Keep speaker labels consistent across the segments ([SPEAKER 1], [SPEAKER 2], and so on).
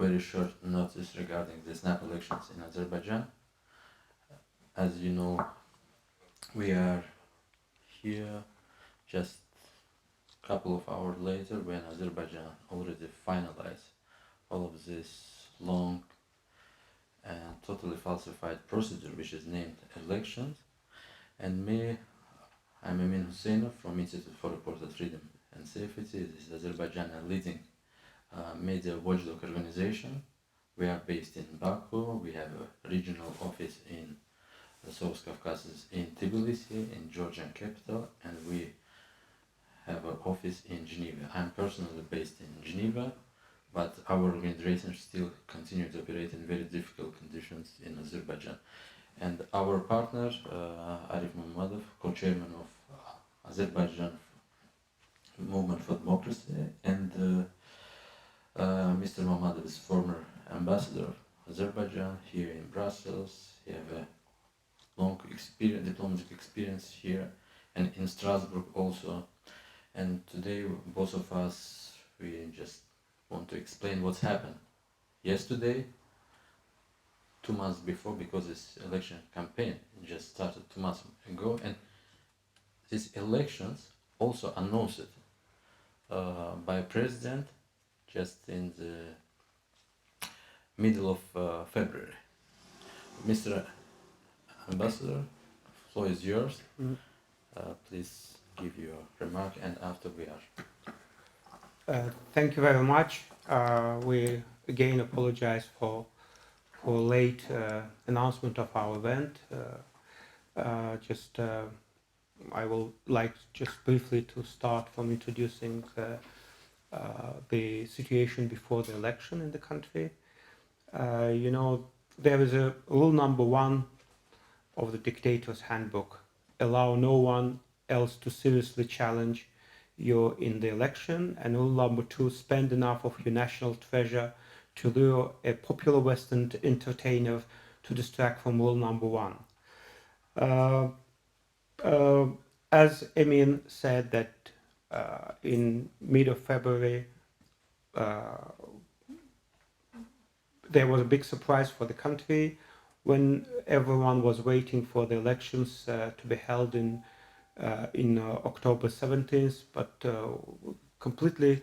[SPEAKER 1] very short notice regarding the snap elections in Azerbaijan. As you know, we are here just a couple of hours later when Azerbaijan already finalized all of this long and totally falsified procedure which is named elections. And me, I'm Emin Hüseynovun from Institute for Reported Freedom and Safety. This is Azerbaijan's leading media watchdog organization. We are based in Baku. We have a regional office in the South Caucasus in Tbilisi, in Georgian capital, and we have an office in Geneva. I'm personally based in Geneva, but our organization still continues to operate in very difficult conditions in Azerbaijan. And our partner, Arif Mammadov, co-chairman of Azerbaijan Movement for Democracy, and Mr. Mammadov is former ambassador of Azerbaijan here in Brussels. He have a long experience, diplomatic experience here and in Strasbourg also. And today, both of us, we just want to explain what's happened yesterday, 2 months before, because this election campaign just started 2 months ago, and these elections also announced by president just in the middle of February. Mr. Ambassador, the floor is yours. Please give your remark, and after we are.
[SPEAKER 2] Thank you very much. We again apologize for late announcement of our event. I will like just briefly to start from introducing the situation before the election in the country. You know, there is a rule number 1 of the dictator's handbook: allow no one else to seriously challenge you in the election. And rule number 2: spend enough of your national treasure to lure a popular Western entertainer to distract from rule number 1. As Emin said, that in mid of February there was a big surprise for the country when everyone was waiting for the elections to be held in October 17th, but completely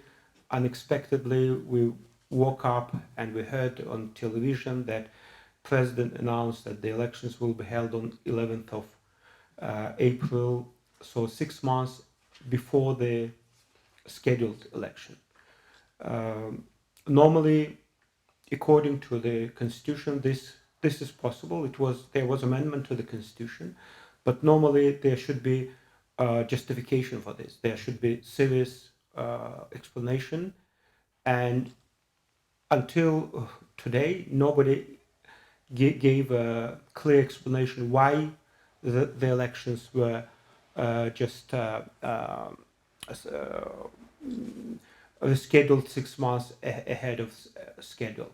[SPEAKER 2] unexpectedly we woke up and we heard on television that President announced that the elections will be held on 11th of April, so 6 months before the scheduled election. Normally, according to the constitution, this is possible. There was amendment to the constitution, but normally there should be justification for this. There should be serious explanation, and until today, nobody gave a clear explanation why the elections were just scheduled 6 months ahead of schedule.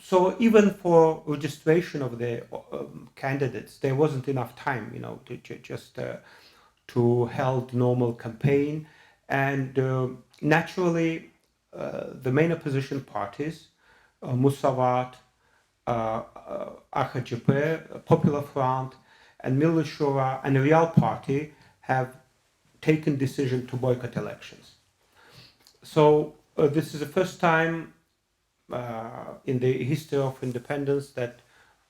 [SPEAKER 2] So even for registration of the candidates, there wasn't enough time, you know, to hold normal campaign. And naturally, the main opposition parties, Musavat, AKP, Popular Front, and Milli Shura and the Real Party have taken decision to boycott elections. So this is the first time in the history of independence that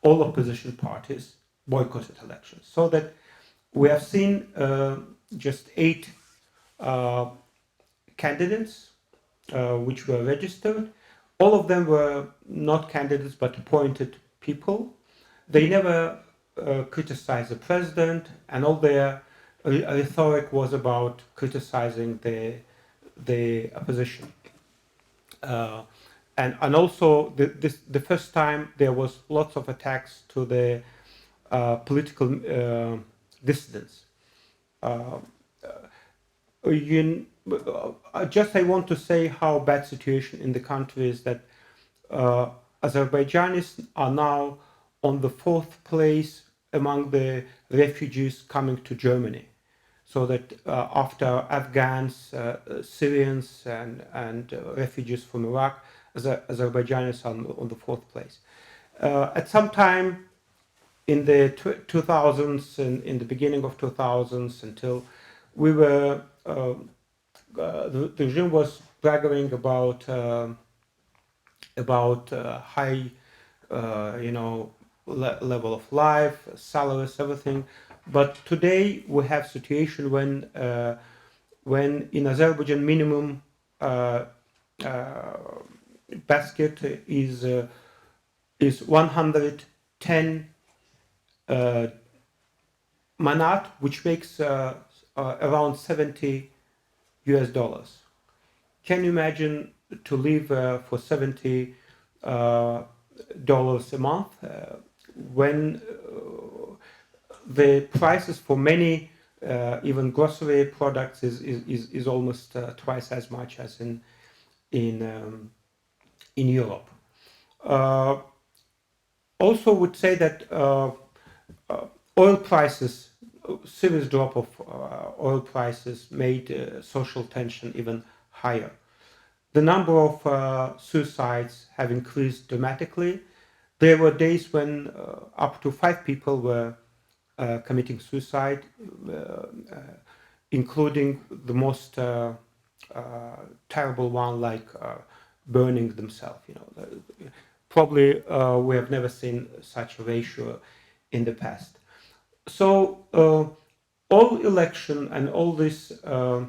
[SPEAKER 2] all opposition parties boycotted elections. So that we have seen just 8 candidates which were registered. All of them were not candidates but appointed people. They never criticized the president, and all their rhetoric was about criticizing the opposition. And also the first time there was lots of attacks to the political dissidents. I want to say how bad situation in the country is, that Azerbaijanis are now on the 4th place among the refugees coming to Germany. so that after Afghans, Syrians, and refugees from Iraq, Azerbaijanis are on the fourth place. At some time in the 2000s and in the beginning of 2000s, until we were, the regime was bragging about high, level of life, salaries, everything. But today we have situation when in Azerbaijan minimum basket is 110 manat, which makes around $70. Can you imagine to live for $70 a month when the prices for many even grocery products is almost twice as much as in Europe. Also would say that oil prices, serious drop of oil prices made social tension even higher. The number of suicides have increased dramatically. There were days when up to 5 people were committing suicide, including the most terrible one, like burning themselves. Probably we have never seen such a ratio in the past. So all election and all this, I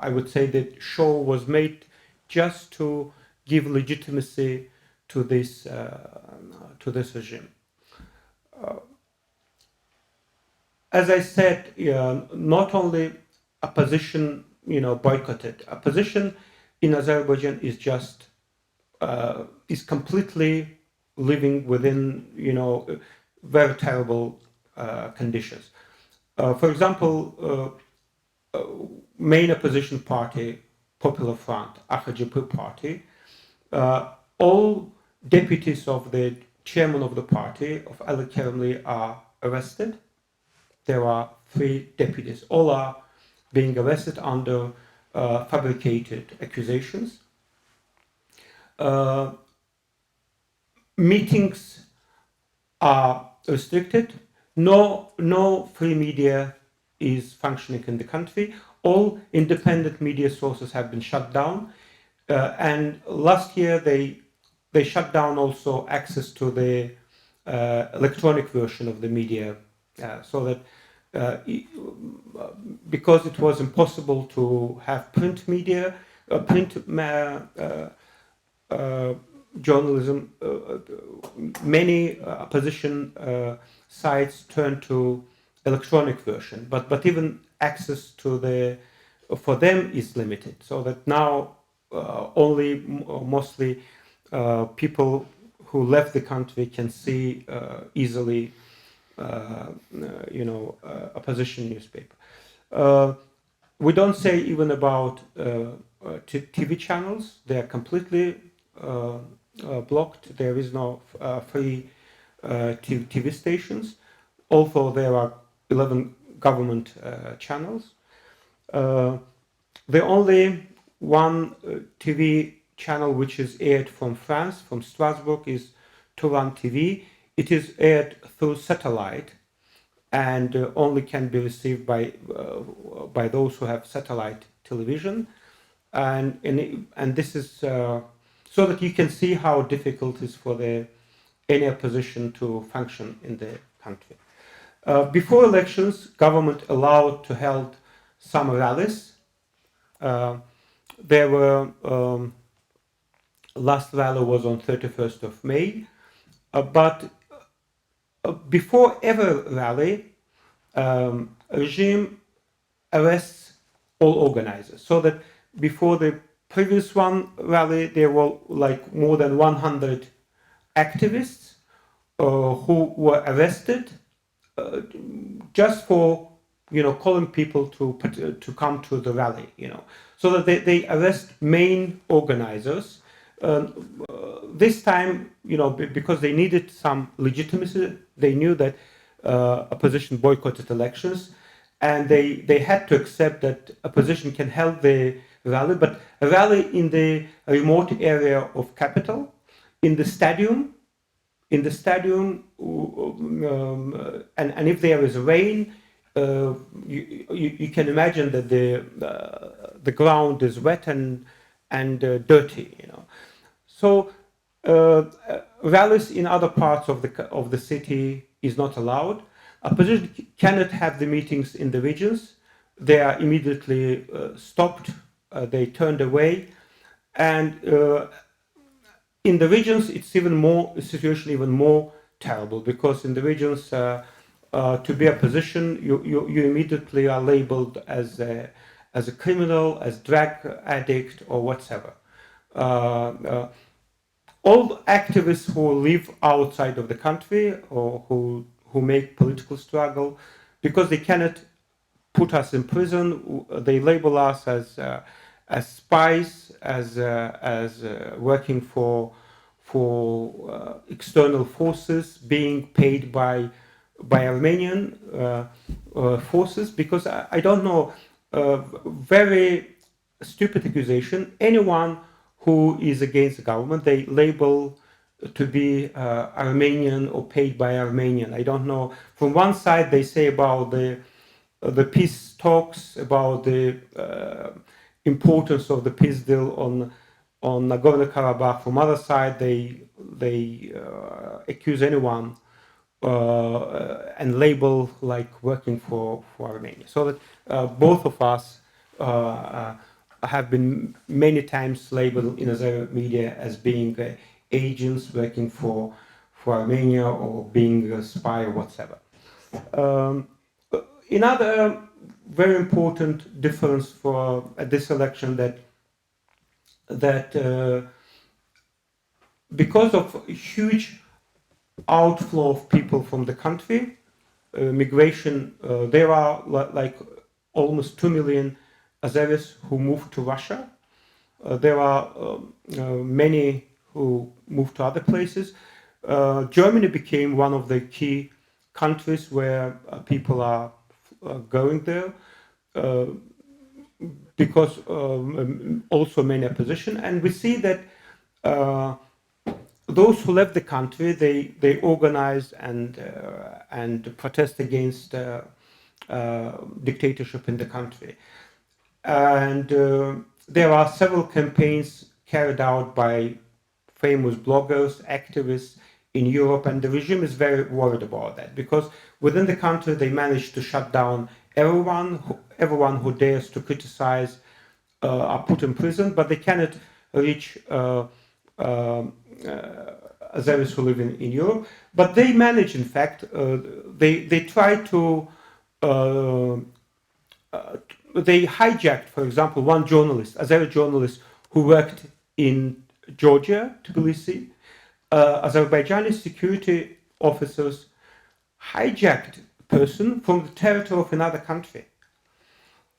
[SPEAKER 2] would say that show was made just to give legitimacy to this regime. As I said, not only opposition, boycotted. Opposition in Azerbaijan is just is completely living within, very terrible conditions. For example, main opposition party, Popular Front, AKP party, all deputies of the chairman of the party, of Ali Kerimli, are arrested. There are 3 deputies. All are being arrested under fabricated accusations. Meetings are restricted. No free media is functioning in the country. All independent media sources have been shut down. And last year they shut down also access to the electronic version of the media, so that because it was impossible to have print media, journalism, many opposition sites turned to electronic version, but even access to for them is limited, so that now only mostly people who left the country can see easily opposition newspaper. We don't say even about TV channels. They are completely blocked. There is no free TV stations, although there are 11 government channels. The only one TV channel which is aired from France, from Strasbourg, is Touran TV. It is aired through satellite and only can be received by those who have satellite television, and this is so that you can see how difficult it is for any opposition to function in the country. Before elections, government allowed to hold some rallies. There were last rally was on 31st of May, but before every rally, regime arrests all organizers. So that before the previous one rally, there were like more than 100 activists who were arrested just for calling people to come to the rally. So that they arrest main organizers. This time, because they needed some legitimacy, they knew that opposition boycotted elections. and they had to accept that opposition can help the rally, but a rally in the remote area of capital, in the stadium, and if there is rain, you can imagine that the ground is wet and dirty, you know. So rallies in other parts of the city is not allowed. Opposition cannot have the meetings in the regions. They are immediately stopped. They turned away, and in the regions the situation even more terrible, because in the regions to be opposition, you immediately are labeled as a criminal, as drug addict, or whatever. All activists who live outside of the country or who make political struggle, because they cannot put us in prison, they label us as spies, as working for external forces, being paid by Armenian forces, because I don't know, very stupid accusation. Anyone who is against the government, they label to be Armenian or paid by Armenian. I don't know. From one side, they say about the peace talks, about the importance of the peace deal on Nagorno-Karabakh. From other side, they accuse anyone and label like working for Armenia. So that both of us have been many times labeled in Azeri media as being agents working for Armenia or being a spy or whatever. Another very important difference for this election that because of huge outflow of people from the country, migration, there are like almost 2 million Azeris who moved to Russia. There are many who moved to other places. Germany became one of the key countries where people are going there because also many opposition. And we see that those who left the country, they organized and protest against dictatorship in the country. And there are several campaigns carried out by famous bloggers, activists in Europe, and the regime is very worried about that, because within the country they managed to shut down everyone who dares to criticize are put in prison, but they cannot reach Azeris who live in Europe. But they manage, in fact, they try to they hijacked, for example, one journalist, Azeri journalist who worked in Georgia, Tbilisi. Azerbaijani security officers hijacked a person from the territory of another country.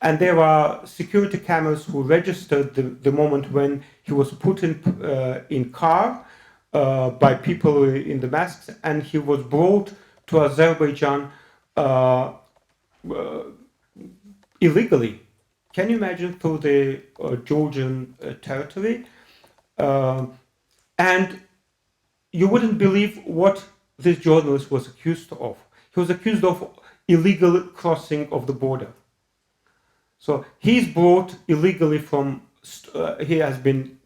[SPEAKER 2] And there are security cameras who registered the moment when he was put in car by people in the masks, and he was brought to Azerbaijan illegally. Can you imagine, through the Georgian territory? And you wouldn't believe what this journalist was accused of. He was accused of illegal crossing of the border. So he's brought illegally from, he has been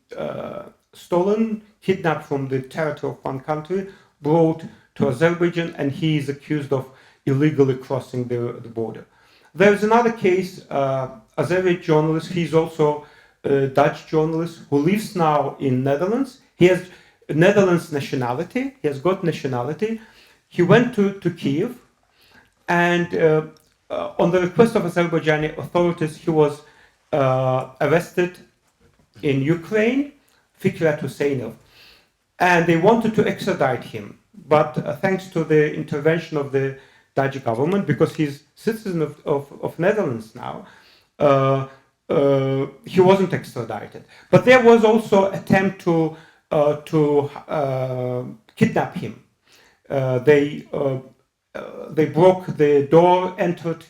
[SPEAKER 2] stolen, kidnapped from the territory of one country, brought to Azerbaijan, and he is accused of illegally crossing the border. There's another case, Azeri journalist, he's also a Dutch journalist who lives now in Netherlands. He has Netherlands nationality, he has got nationality. He went to Kiev, and on the request of Azerbaijani authorities, he was arrested in Ukraine, Fikret Huseynov, and they wanted to extradite him. But thanks to the intervention of the Dutch government, because he's citizen of Netherlands now, he wasn't extradited. But there was also attempt to kidnap him. They they broke the door, entered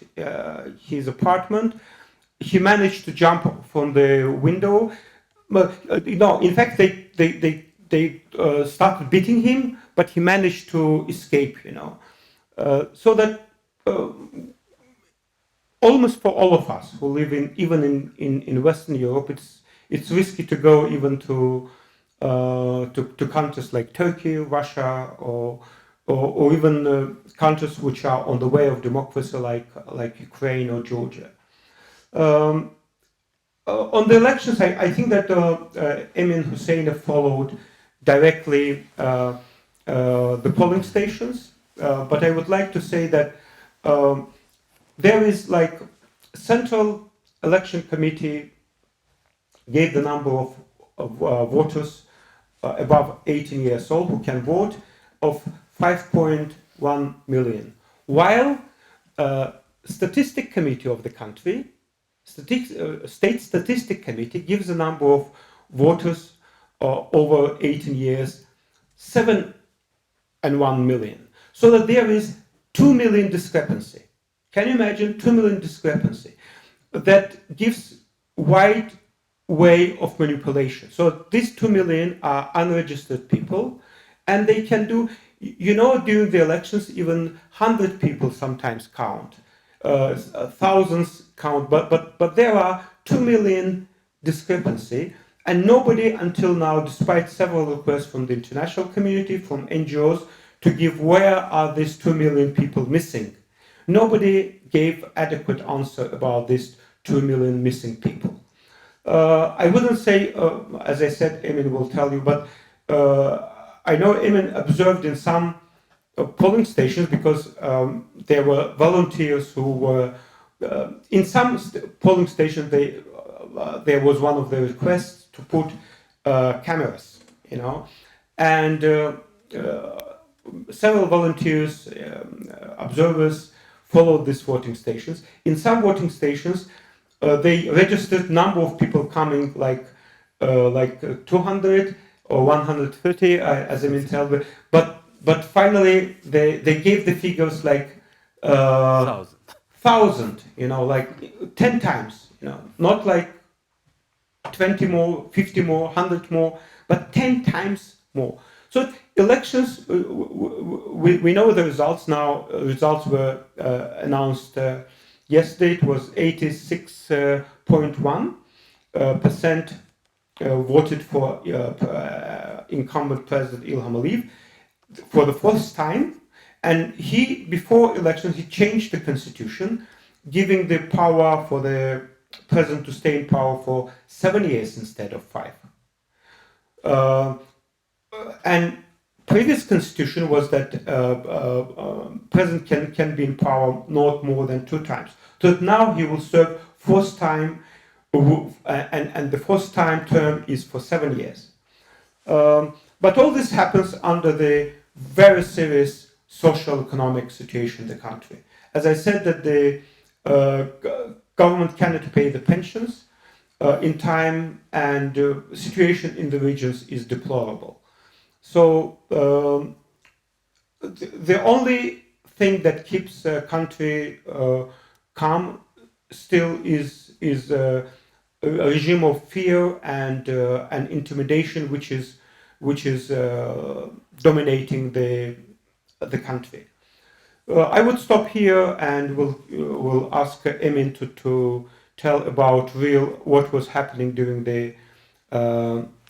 [SPEAKER 2] his apartment. He managed to jump from the window. No, in fact, they started beating him, but he managed to escape. So that almost for all of us who live even in Western Europe, it's risky to go even to countries like Turkey, Russia, or even countries which are on the way of democracy, like Ukraine or Georgia. On the elections, I think that Emin Hüseyinov followed directly the polling stations, but I would like to say that there is like Central Election Committee gave the number of voters above 18 years old who can vote of 5.1 million, while Statistic Committee of the country, State Statistic Committee, gives a number of voters over 18 years, 7.1 million. So that there is 2 million discrepancy. Can you imagine 2 million discrepancy? That gives wide way of manipulation. So these 2 million are unregistered people, and they can do, during the elections, even 100 people sometimes count, thousands count, but there are 2 million discrepancy, and nobody until now, despite several requests from the international community, from NGOs, to give where are these 2 million people missing. Nobody gave adequate answer about these 2 million missing people. I wouldn't say, as I said, Emin will tell you, but I know Emin observed in some polling stations, because there were volunteers who were in some polling stations. There was one of the requests to put cameras, and several volunteers, observers, followed these voting stations. In some voting stations, they registered number of people coming like 200 or 130, as Emin told me, but finally they gave the figures like 1,000, like 10 times, not like 20 more, 50 more, 100 more, but 10 times more. So elections, we know the results now. Results were announced yesterday. It was 86.1% voted for incumbent President İlham Aliyev for the first time. And before elections, he changed the constitution, giving the power for the president to stay in power for 7 years instead of 5. And previous constitution was that president can be in power not more than 2 times. So now he will serve first time, and the first time term is for 7 years. But all this happens under the very serious social economic situation in the country. As I said, that the government cannot pay the pensions in time, and the situation in the regions is deplorable. So the only thing that keeps a country calm still is a regime of fear and intimidation, which is dominating the country. I would stop here and will ask Emin to tell about what was happening during the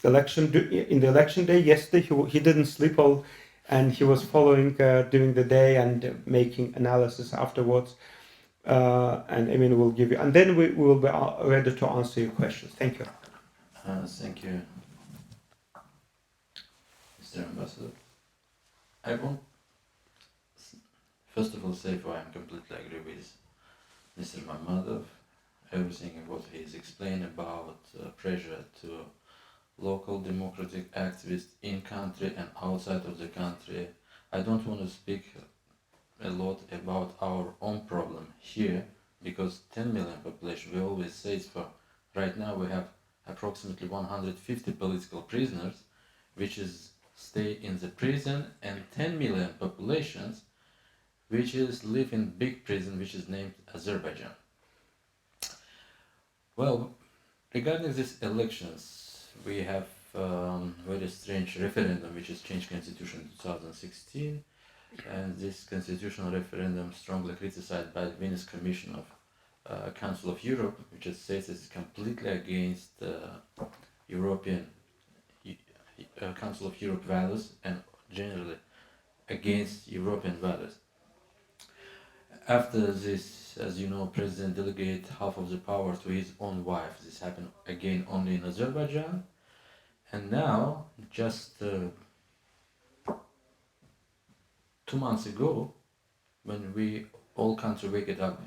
[SPEAKER 2] election day. Yesterday he didn't sleep all, and he was following during the day and making analysis afterwards. And Emin will give you, and then we will be ready to answer your questions. Thank you.
[SPEAKER 1] Thank you, Mr. Ambassador. I want first of all say I completely agree with Mr. Mammadov. Everything what he is explained about pressure to local democratic activists in country and outside of the country. I don't want to speak a lot about our own problem here, because 10 million population, we always say it's for right now we have approximately 150 political prisoners which is stay in the prison, and 10 million populations which is live in big prison, which is named Azerbaijan. Well, regarding these elections, we have very strange referendum, which is changed constitution in 2016, and this constitutional referendum strongly criticized by the Venice Commission of Council of Europe, which it says is completely against European Council of Europe values and generally against European values. After this, as you know, President delegated half of the power to his own wife. This happened again only in Azerbaijan. And now, just 2 months ago, when we all country wake it up,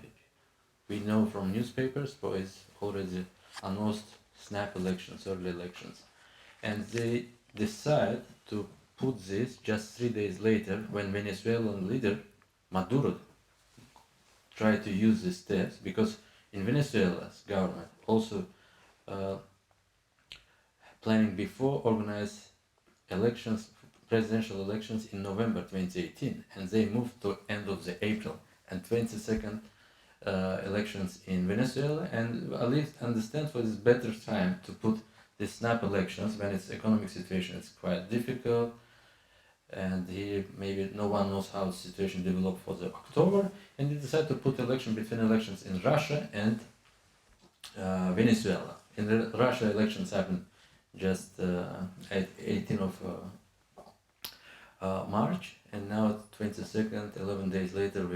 [SPEAKER 1] we know from newspapers, for it's already announced snap elections, early elections. And they decide to put this just 3 days later, when Venezuelan leader Maduro tried to use these steps, because in Venezuela's government also planning before organize elections, presidential elections in November 2018, and they moved to end of the April and 22nd elections in Venezuela, and at least understand for this better time to put the snap elections when its economic situation is quite difficult, and here maybe no one knows how the situation developed for the October, and they decided to put election between elections in Russia and Venezuela. In the Russia, elections happened just at 18th of March, and now 22nd, 11 days later,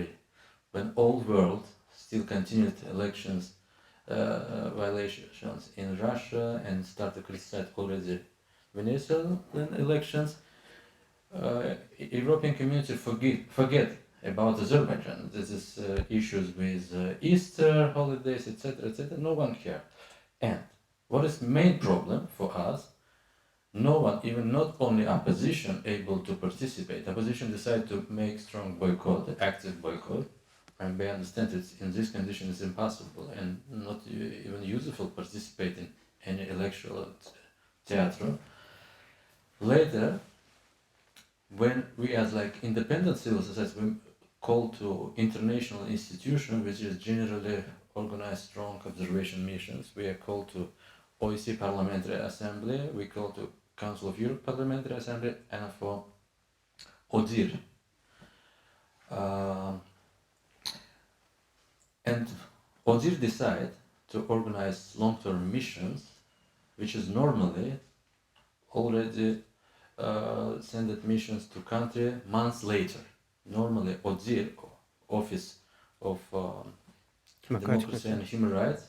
[SPEAKER 1] when all world still continued elections violations in Russia and started to criticize already Venezuelan elections. European community forget about Azerbaijan. This is issues with Easter holidays, etc., etc. No one cared. And what is main problem for us? No one, even not only opposition, able to participate. Opposition decided to make strong boycott, active boycott, and we understand it in this condition is impossible and not even useful participate in any electoral theater. Later, when we as like independent civil society, we call to international institution, which is generally organized strong observation missions. We are called to OEC Parliamentary Assembly, we call to Council of Europe Parliamentary Assembly, and for ODIHR. And ODIHR decide to organize long-term missions, which is normally already sent missions to country months later. Normally ODIHR, Office of Democracy and Human Rights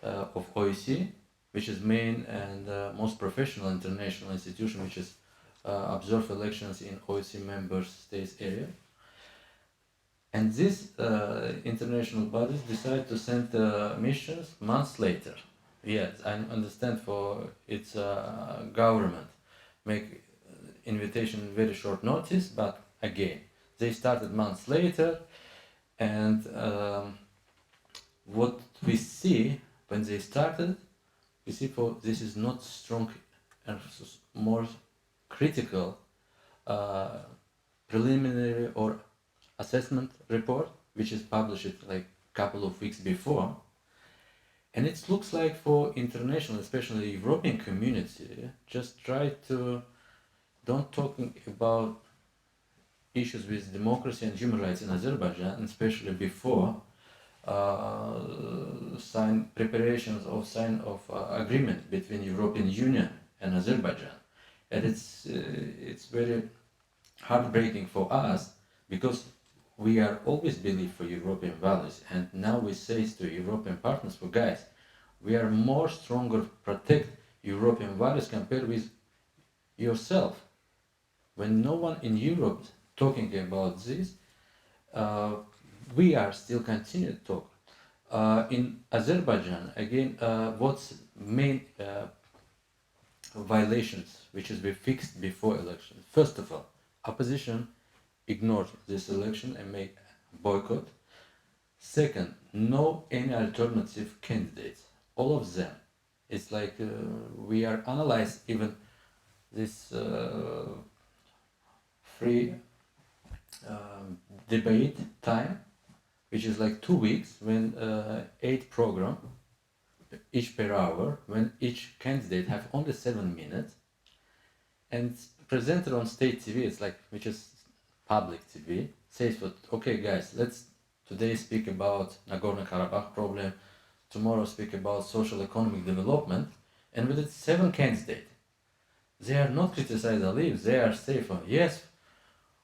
[SPEAKER 1] of OEC, which is main and most professional international institution which is observe elections in OEC member states area. And these international bodies decide to send missions months later. Yes, I understand for its government make invitation in very short notice, but again, they started months later, and what we see when they started, we see for this is not strong and more critical preliminary or assessment report, which is published like a couple of weeks before, and it looks like for international, especially European community, just try to don't talking about issues with democracy and human rights in Azerbaijan, especially before preparations of sign of agreement between European Union and Azerbaijan, and it's very heartbreaking for us because we are always believe for European values, and now we say to European partners, for guys, we are more stronger protect European values compared with yourself. When no one in Europe talking about this, we are still continue to talk. In Azerbaijan, again, what's main violations which is be fixed before election? First of all, opposition ignored this election and make boycott. Second, no any alternative candidates. All of them. It's like we are analyzed even this free debate time, which is like 2 weeks, when 8 program, each per hour, when each candidate have only 7 minutes, and presenter on state TV, it's like, which is public TV, says, okay guys, let's today speak about Nagorno-Karabakh problem, tomorrow speak about social economic development, and with it 7 candidates. They are not criticize Aliyev, they are safe. Yes,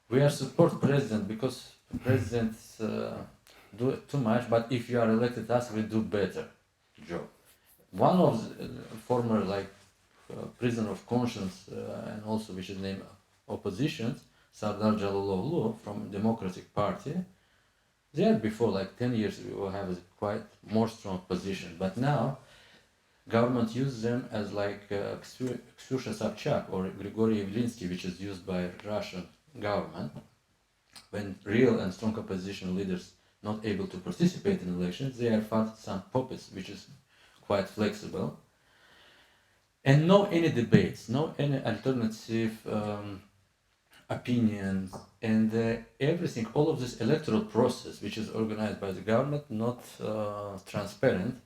[SPEAKER 1] we are support president because president do too much, but if you are elected us, we do better job. One of the former like prisoner of conscience and also which is named opposition, Sardar Jalaloğlu from Democratic Party, they had before like 10 years ago have a quite more strong position, but now government uses them as like Ksyusha Sobchak or Grigory Yavlinsky, which is used by Russian government when real and strong opposition leaders not able to participate in elections. They are found some puppets, which is quite flexible, and no any debates, no any alternative opinions, and everything, all of this electoral process which is organized by the government, not transparent.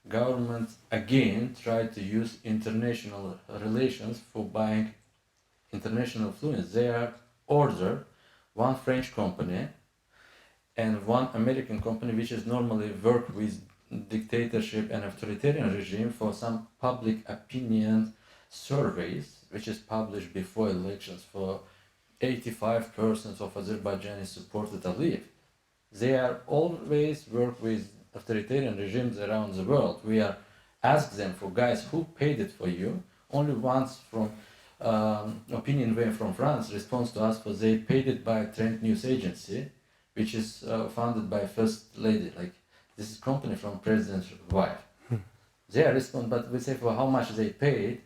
[SPEAKER 1] Government again tried to use international relations for buying international influence. They are ordered one French company and one American company which is normally work with dictatorship and authoritarian regime for some public opinion surveys which is published before elections for 85% of Azerbaijanis supported Aliyev. They are always work with authoritarian regimes around the world. We are ask them for guys who paid it for you. Only once from opinion way from France responds to us for they paid it by Trend News Agency, which is founded by First Lady. Like this is company from President's wife. They are respond, but we say for how much they paid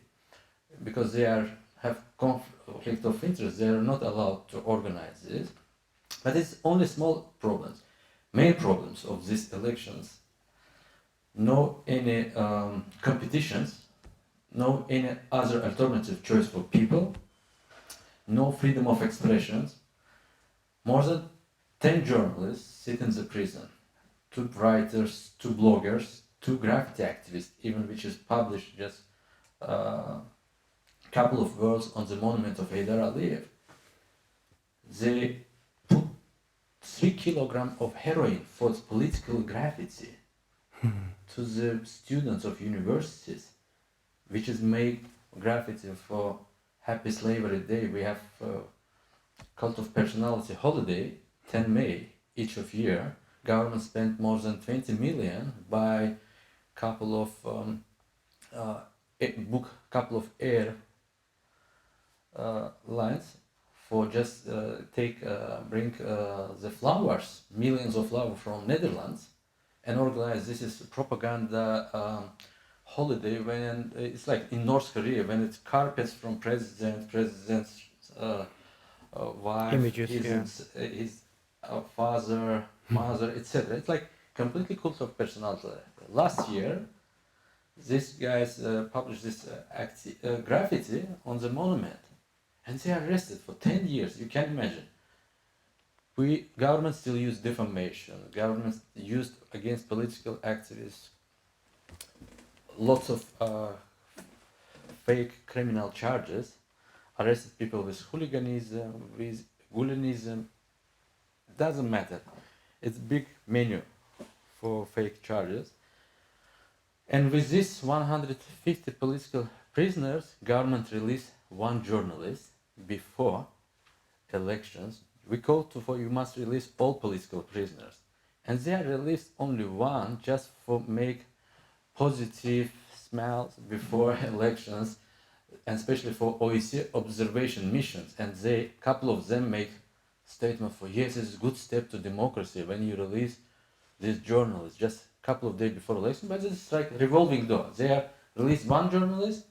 [SPEAKER 1] because they are have conflict of interest. They are not allowed to organize this. But it's only small problems. Main problems of these elections, no any competitions, no any other alternative choice for people, no freedom of expressions. More than 10 journalists sit in the prison, 2 writers, 2 bloggers, 2 graffiti activists, even which is published just couple of words on the monument of Heydar Aliyev. They put 3 kilograms of heroin for political graffiti to the students of universities, which is made graffiti for Happy Slavery Day. We have Cult of Personality holiday, 10 May each of year. Government spent more than 20 million by couple of couple of air lines for just bring the flowers, millions of flowers from Netherlands, and organize this is propaganda holiday when it's like in North Korea when it's carpets from president's wife,
[SPEAKER 2] images,
[SPEAKER 1] his father, mother, etc. It's like completely cult of personality. Last year, these guys published this graffiti on the monument, and they are arrested for 10 years. You can imagine. Government still use defamation. Government used against political activists lots of fake criminal charges, arrested people with hooliganism, with hooliganism. Doesn't matter. It's big menu for fake charges. And with this 150 political prisoners, government released 1 journalist before elections. We called for you must release all political prisoners, and they released only 1 just for make positive smells before elections, and especially for OEC observation missions. And couple of them make statement for yes, it's a good step to democracy when you release these journalists just a couple of days before election. But it's like revolving door. They are released 1 journalist,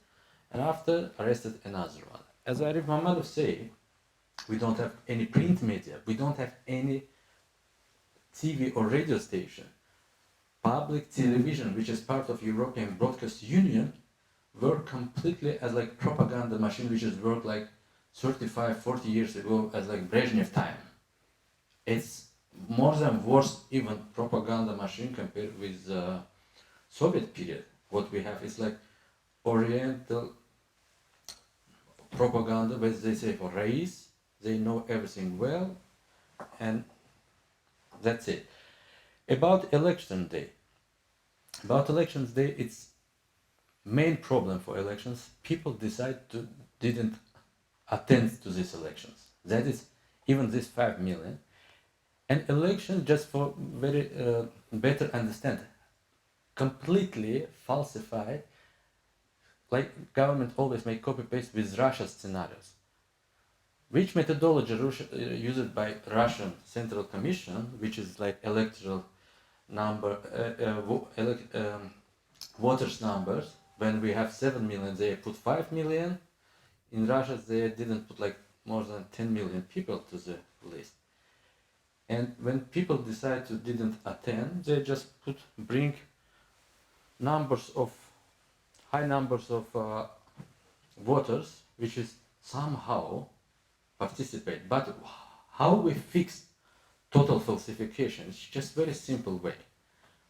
[SPEAKER 1] and after arrested another one. As Arif Mamadov say, we don't have any print media, we don't have any TV or radio station. Public television, which is part of European Broadcast Union, work completely as like propaganda machine, which has worked like 35, 40 years ago as like Brezhnev time. It's more than worse even propaganda machine compared with Soviet period. What we have is like Oriental propaganda, where they say for race, they know everything well, and that's it. About election day. About elections day, it's main problem for elections. People didn't attend to these elections. That is even this 5 million. And elections, just for very better understand, completely falsified. Like government always make copy paste with Russia's scenarios. Which methodology used by Russian Central Commission, which is like electoral number, voters numbers. When we have 7 million, they put 5 million. In Russia, they didn't put like more than 10 million people to the list. And when people decide to didn't attend, they just bring high numbers of voters, which is somehow participate. But how we fix total falsification? It's just very simple way.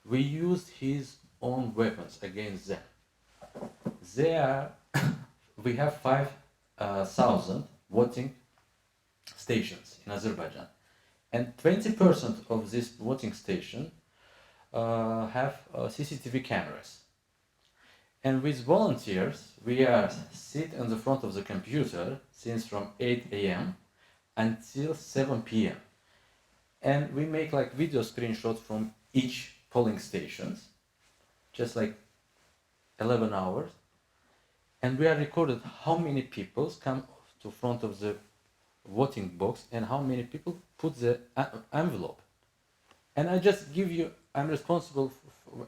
[SPEAKER 1] We use his own weapons against them. We have 5,000 voting stations in Azerbaijan, and 20% of this voting station have CCTV cameras. And with volunteers, we are sit in the front of the computer since from 8 a.m. until 7 p.m. And we make like video screenshots from each polling stations, just like 11 hours. And we are recorded how many people come to front of the voting box and how many people put the envelope. And I just give you, I'm responsible,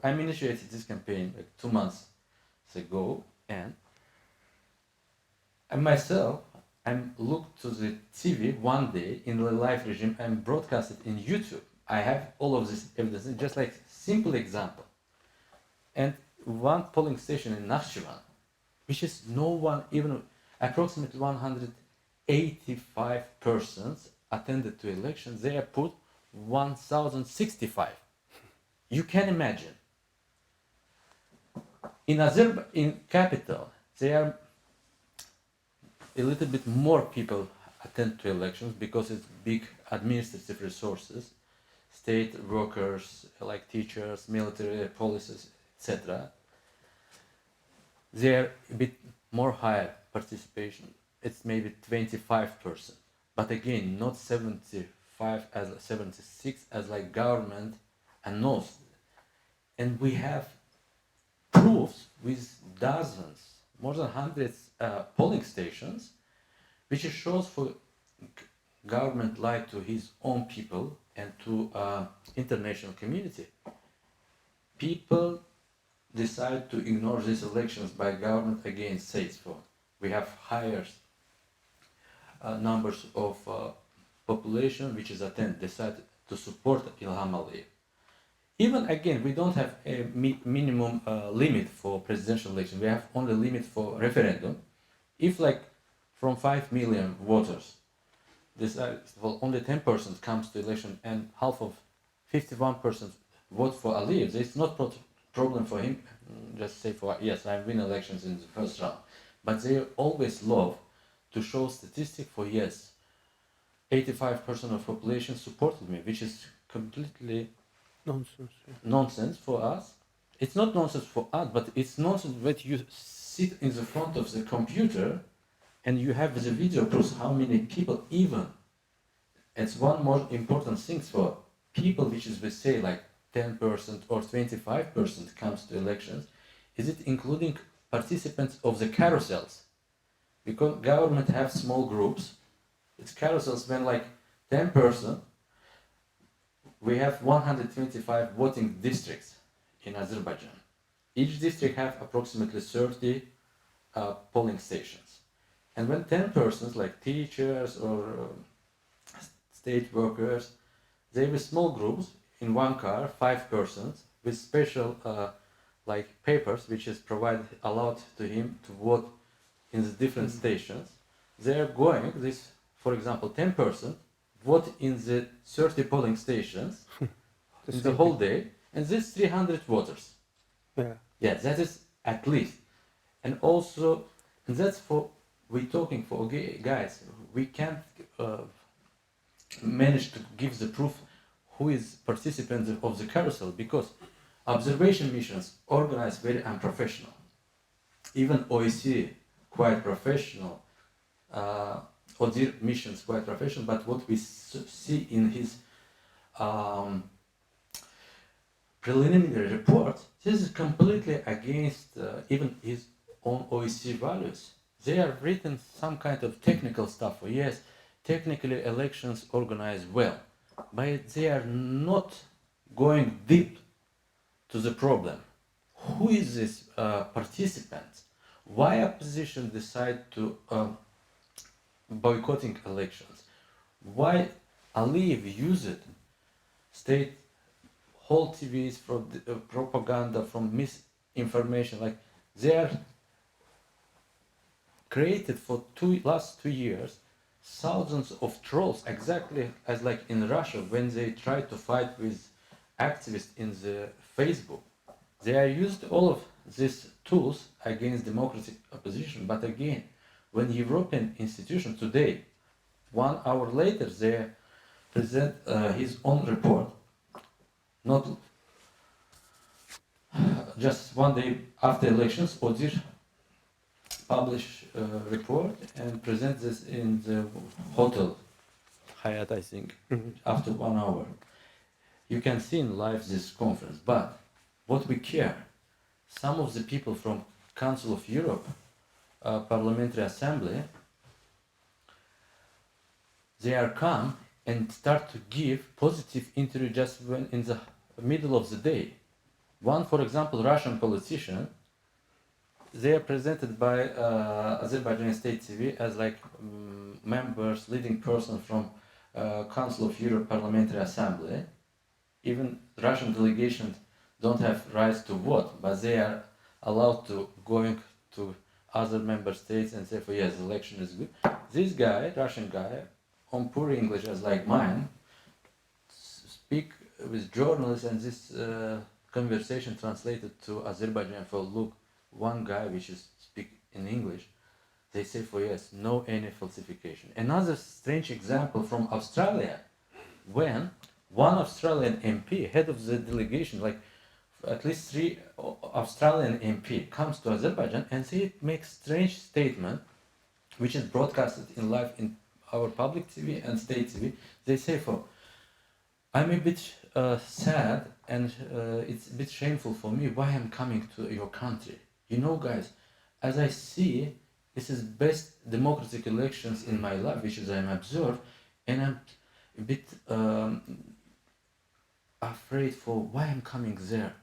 [SPEAKER 1] I'm initiated this campaign like 2 months ago, and myself, I'm looked to the TV one day in the live regime and broadcasted in YouTube. I have all of this evidence, just like simple example. And one polling station in Nakhchivan, which is no one, even approximately 185 persons attended to elections, they have put 1065. You can imagine. In capital, there are a little bit more people attend to elections because it's big administrative resources, state workers like teachers, military, police, etc. They're a bit more higher participation. It's maybe 25%, but again, not 75 as 76 as like government announced. And we have proofs with dozens, more than hundreds polling stations, which shows for government lied to his own people and to international community. People decide to ignore these elections by government again says for. We have higher numbers of population which is decided to support Ilham Aliyev. Even again, we don't have a minimum limit for presidential election. We have only limit for referendum. If like from 5 million voters, only 10% comes to election and half of 51% vote for Aliyev, it's not problem for him. Just say for yes, I win elections in the first round. But they always love to show statistic for yes, 85% of population supported me, which is completely
[SPEAKER 2] Nonsense. Yeah.
[SPEAKER 1] nonsense for us. It's not nonsense for us, but it's nonsense that you sit in the front of the computer and you have the video proves how many people even. It's one more important thing for people, which is we say like 10% or 25% comes to elections. Is it including participants of the carousels? Because government have small groups. It's carousels when like 10%. We have 125 voting districts in Azerbaijan. Each district have approximately 30 polling stations. And when 10 persons like teachers or state workers, they have small groups in one car, 5 persons, with special like papers which is allowed to him to vote in the different stations. They are going, for example, 10% vote in the 30 polling stations in the whole day, and this 300 voters.
[SPEAKER 2] Yeah.
[SPEAKER 1] Yeah, that is at least. And also, and that's for, we talking for, okay, guys, we can't manage to give the proof who is participant of the carousel, because observation missions organized very unprofessional. Even OEC quite professional, ODIR missions quite professional, but what we see in his preliminary report, this is completely against even his own OEC values. They are written some kind of technical stuff. Yes, technically elections organized well, but they are not going deep to the problem. Who is this participant? Why opposition decide to boycotting elections? Why Aliyev used state whole TVs from propaganda, from misinformation? Like they are created for last 2 years thousands of trolls, exactly as like in Russia when they try to fight with activists in the Facebook. They are used all of these tools against democratic opposition, but again, when European institutions today, 1 hour later, they present his own report, not just 1 day after elections, ODIR publish a report and present this in the hotel, Hyatt, I think, after 1 hour. You can see in live this conference, but what we care, some of the people from Council of Europe, Parliamentary Assembly, they are come and start to give positive interview just when in the middle of the day. One, for example, Russian politician, they are presented by Azerbaijani State TV as like members, leading person from Council of Europe Parliamentary Assembly. Even Russian delegations don't have rights to vote, but they are allowed to going to other member states and say, yes, the election is good. This guy, Russian guy, on poor English as like mine, speak with journalists, and this conversation translated to Azerbaijan for look, one guy which is speak in English, they say yes, no any falsification. Another strange example from Australia, when one Australian MP, head of the delegation, like at least 3 Australian MP comes to Azerbaijan and they make strange statement, which is broadcasted in live in our public TV and state TV. They say I'm a bit sad and it's a bit shameful for me why I'm coming to your country. You know, guys, as I see, this is best democratic elections in my life, which is I'm observed, and I'm a bit afraid for why I'm coming there.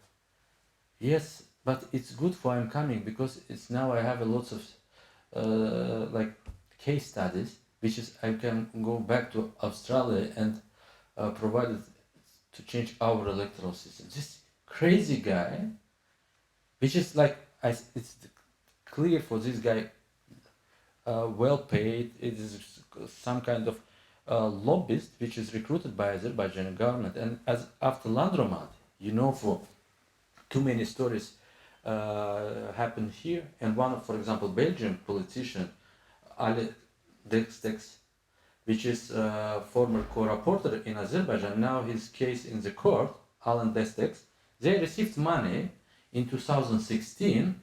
[SPEAKER 1] Yes, but it's good for I'm coming because it's now I have a lot of like case studies, which is I can go back to Australia and provide it to change our electoral system. This crazy guy, which is like it's clear for this guy, well paid. It is some kind of lobbyist which is recruited by Azerbaijani government. And as after Landromat, you know, for too many stories happen here. And one of, for example, Belgian politician Ali Dextex, which is former co-reporter in Azerbaijan, now his case in the court, Alan Destex, they received money in 2016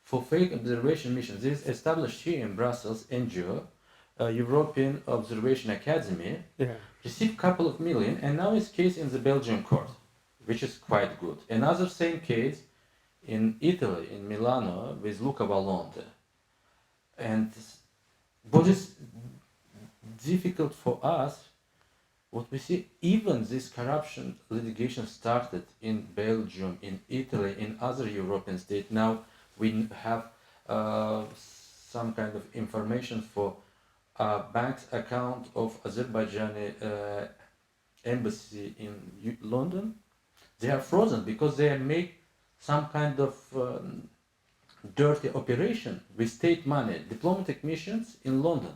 [SPEAKER 1] for fake observation missions. This is established here in Brussels, NGO, European Observation Academy, received a couple of million, and now his case in the Belgian court, which is quite good. Another same case in Italy, in Milano, with Luca Vallonte. And what is difficult for us, what we see, even this corruption litigation started in Belgium, in Italy, in other European states. Now we have some kind of information for bank's account of Azerbaijani embassy in London. They are frozen because they make some kind of dirty operation with state money, diplomatic missions in London.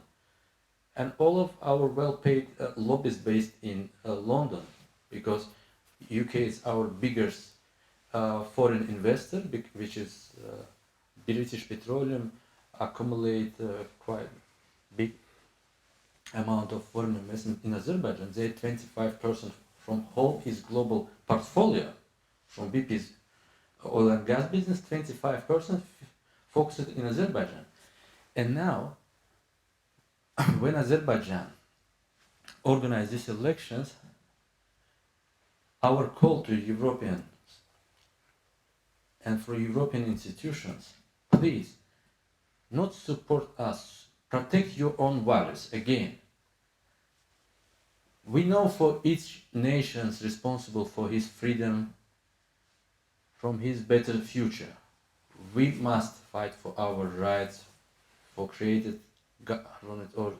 [SPEAKER 1] And all of our well-paid lobbies based in London, because UK is our biggest foreign investor, which is British Petroleum, accumulate quite big amount of foreign investment in Azerbaijan. They 25% from whole his global portfolio, from BP's oil and gas business, 25% focused in Azerbaijan. And now, when Azerbaijan organized these elections, our call to Europeans and for European institutions, please, not support us, protect your own values. Again, we know for each nation is responsible for his freedom, from his better future. We must fight for our rights, for created government or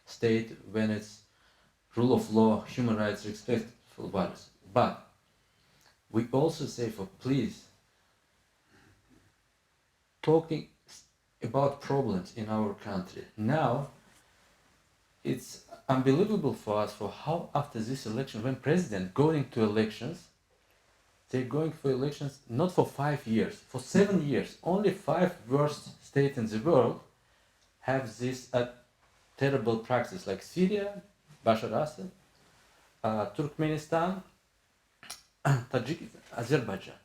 [SPEAKER 1] state when it's rule of law, human rights, respectful values. But we also say for please, talking about problems in our country. Now, it's unbelievable for us for how after this election, when president going to elections, they're going for elections not for 5 years, for 7 years. Only 5 worst states in the world have this terrible practice, like Syria, Bashar Assad, Turkmenistan, Tajikistan, Azerbaijan.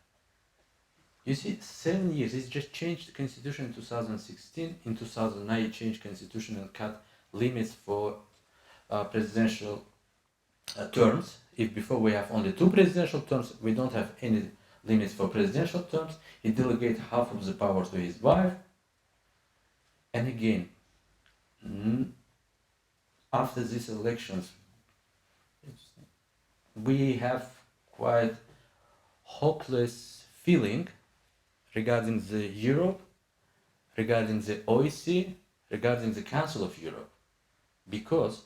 [SPEAKER 1] You see, 7 years. It's just changed the constitution in 2016. In 2009, it changed constitution and cut limits for presidential terms. If before we have only 2 presidential terms, we don't have any limits for presidential terms. He delegated half of the power to his wife. And again, after these elections, we have quite hopeless feeling regarding the Europe, regarding the OEC, regarding the Council of Europe, because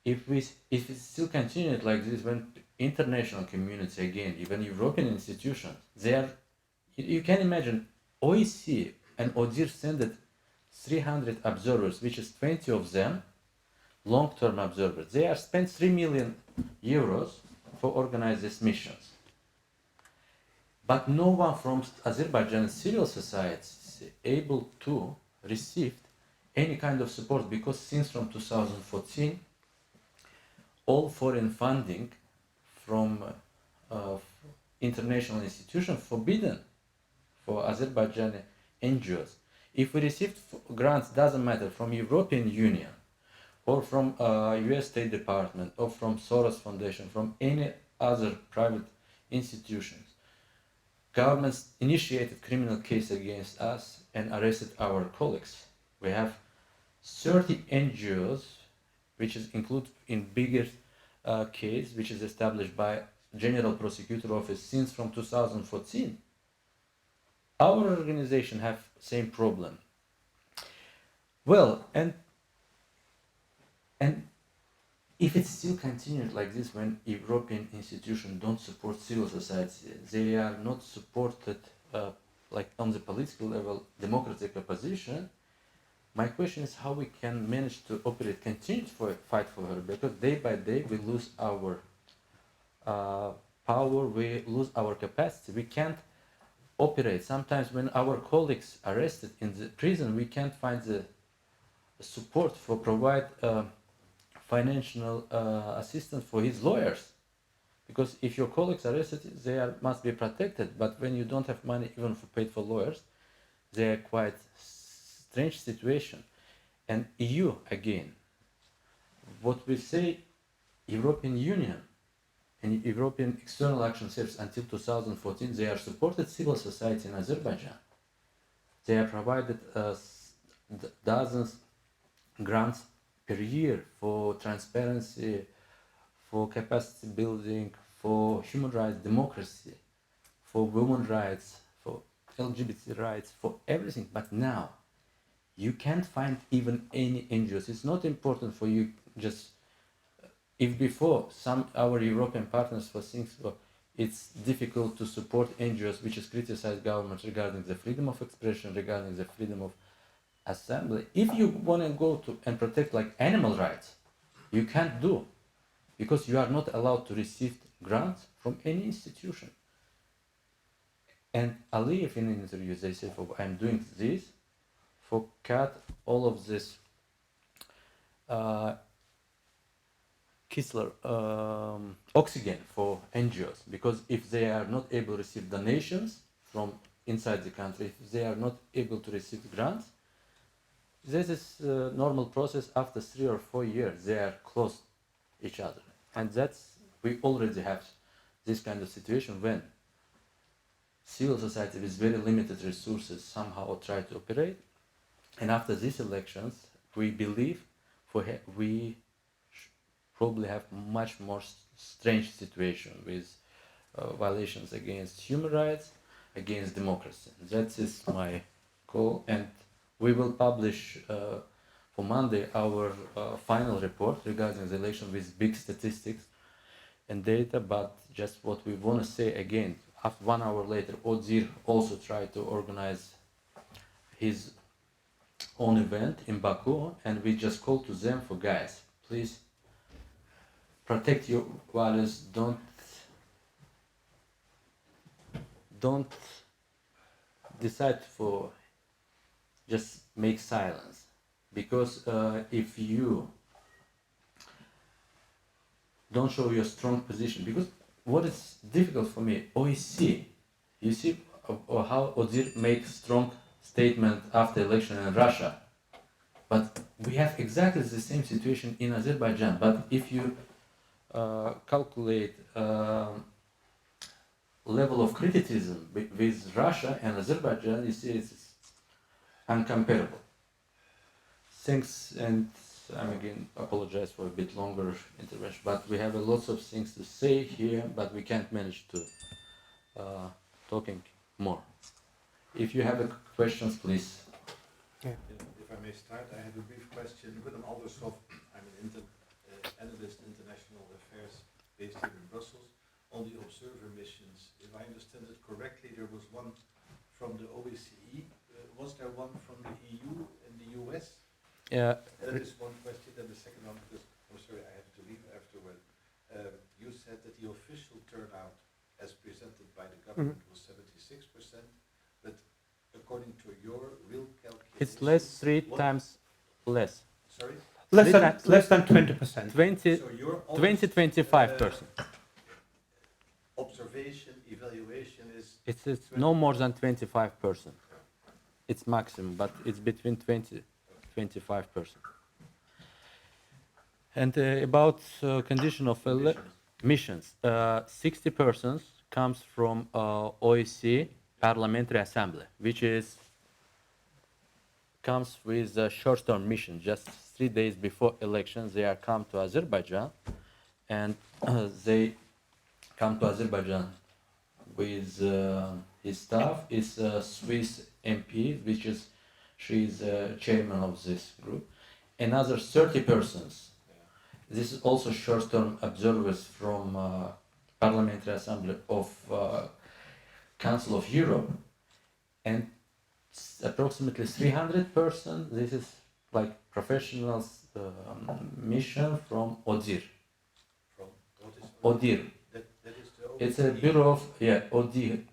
[SPEAKER 1] if it still continued like this, when international community again, even European institutions, they are, you can imagine, OEC and ODIHR sent 300 observers, which is 20 of them long-term observers. They are spent 3 million euros for organize these missions. But no one from Azerbaijan civil society is able to receive any kind of support, because since from 2014, all foreign funding from international institutions forbidden for Azerbaijani NGOs. If we received grants, doesn't matter, from European Union, or from US State Department, or from Soros Foundation, from any other private institutions, governments initiated criminal case against us and arrested our colleagues. We have 30 NGOs, which is included in bigger case, which is established by General Prosecutor Office since from 2014. Our organization have same problem. Well, and if it still continues like this, when European institutions don't support civil society, they are not supported like on the political level, democratic opposition, my question is how we can manage to operate, continue to fight for her, because day by day we lose our power, we lose our capacity, we can't operate. Sometimes when our colleagues are arrested in the prison, we can't find the support for provide financial assistance for his lawyers, because if your colleagues are arrested, they must be protected, but when you don't have money even for paid for lawyers, they are quite strange situation. And EU again, what we say, European Union and European External Action Service until 2014, they are supported civil society in Azerbaijan. They are provided dozens grants per year for transparency, for capacity building, for human rights, democracy, for women's rights, for LGBT rights, for everything. But now, you can't find even any NGOs. It's not important for you just, if before some our European partners for things, well, it's difficult to support NGOs which is criticize governments regarding the freedom of expression, regarding the freedom of assembly, if you want to go to and protect like animal rights, you can't do, because you are not allowed to receive grants from any institution. And Aliyev in interviews, they say, I'm doing this for cut all of this Kistler oxygen for NGOs, because if they are not able to receive donations from inside the country, if they are not able to receive grants, this is a normal process. After 3 or 4 years, they are close each other, and we already have this kind of situation when civil society with very limited resources somehow try to operate, and after these elections, we believe we probably have much more strange situation with violations against human rights, against democracy. That is my goal, and we will publish for Monday our final report regarding the election with big statistics and data. But just what we want to say again, after 1 hour later, Odir also tried to organize his own event in Baku, and we just called to them for, guys, please protect your values, don't decide for just make silence, because if you don't show your strong position, because what is difficult for me, OEC, you see how Odir makes strong statement after election in Russia, but we have exactly the same situation in Azerbaijan. But if you calculate level of criticism with Russia and Azerbaijan, you see it's uncomparable. Thanks, and I'm again apologize for a bit longer intervention, but we have a lot of things to say here, but we can't manage to talking more. If you have questions, please.
[SPEAKER 3] Yeah. If I may start, I have a brief question. Willem Aldershoff, I'm an analyst in international affairs based here in Brussels. On the observer missions, if I understand it correctly, there was one from the OSCE. Was there one from the EU and the US?
[SPEAKER 1] Yeah.
[SPEAKER 3] That is one question. And the second one, because I'm sorry, I have to leave afterward. You said that the official turnout, as presented by the government, was 76%, but according to your real calculation,
[SPEAKER 1] It's less, 3 times less.
[SPEAKER 3] Sorry?
[SPEAKER 2] Less than 20%.
[SPEAKER 1] 20,
[SPEAKER 3] So your
[SPEAKER 1] 25%.
[SPEAKER 3] Observation, evaluation is...
[SPEAKER 1] It's no more than 25%. It's maximum, but it's between 20-25%. And about condition of missions, 60% comes from OSCE Parliamentary Assembly, which comes with a short-term mission. Just 3 days before elections, they are come to Azerbaijan, and they come to Azerbaijan with his staff. Is a Swiss MP, she is chairman of this group. Another 30 persons. This is also short-term observers from Parliamentary Assembly of Council of Europe, and approximately 300 persons. This is like professionals mission from Odir.
[SPEAKER 3] From what is
[SPEAKER 1] Odir.
[SPEAKER 3] that is the
[SPEAKER 1] It's a bureau of Odir.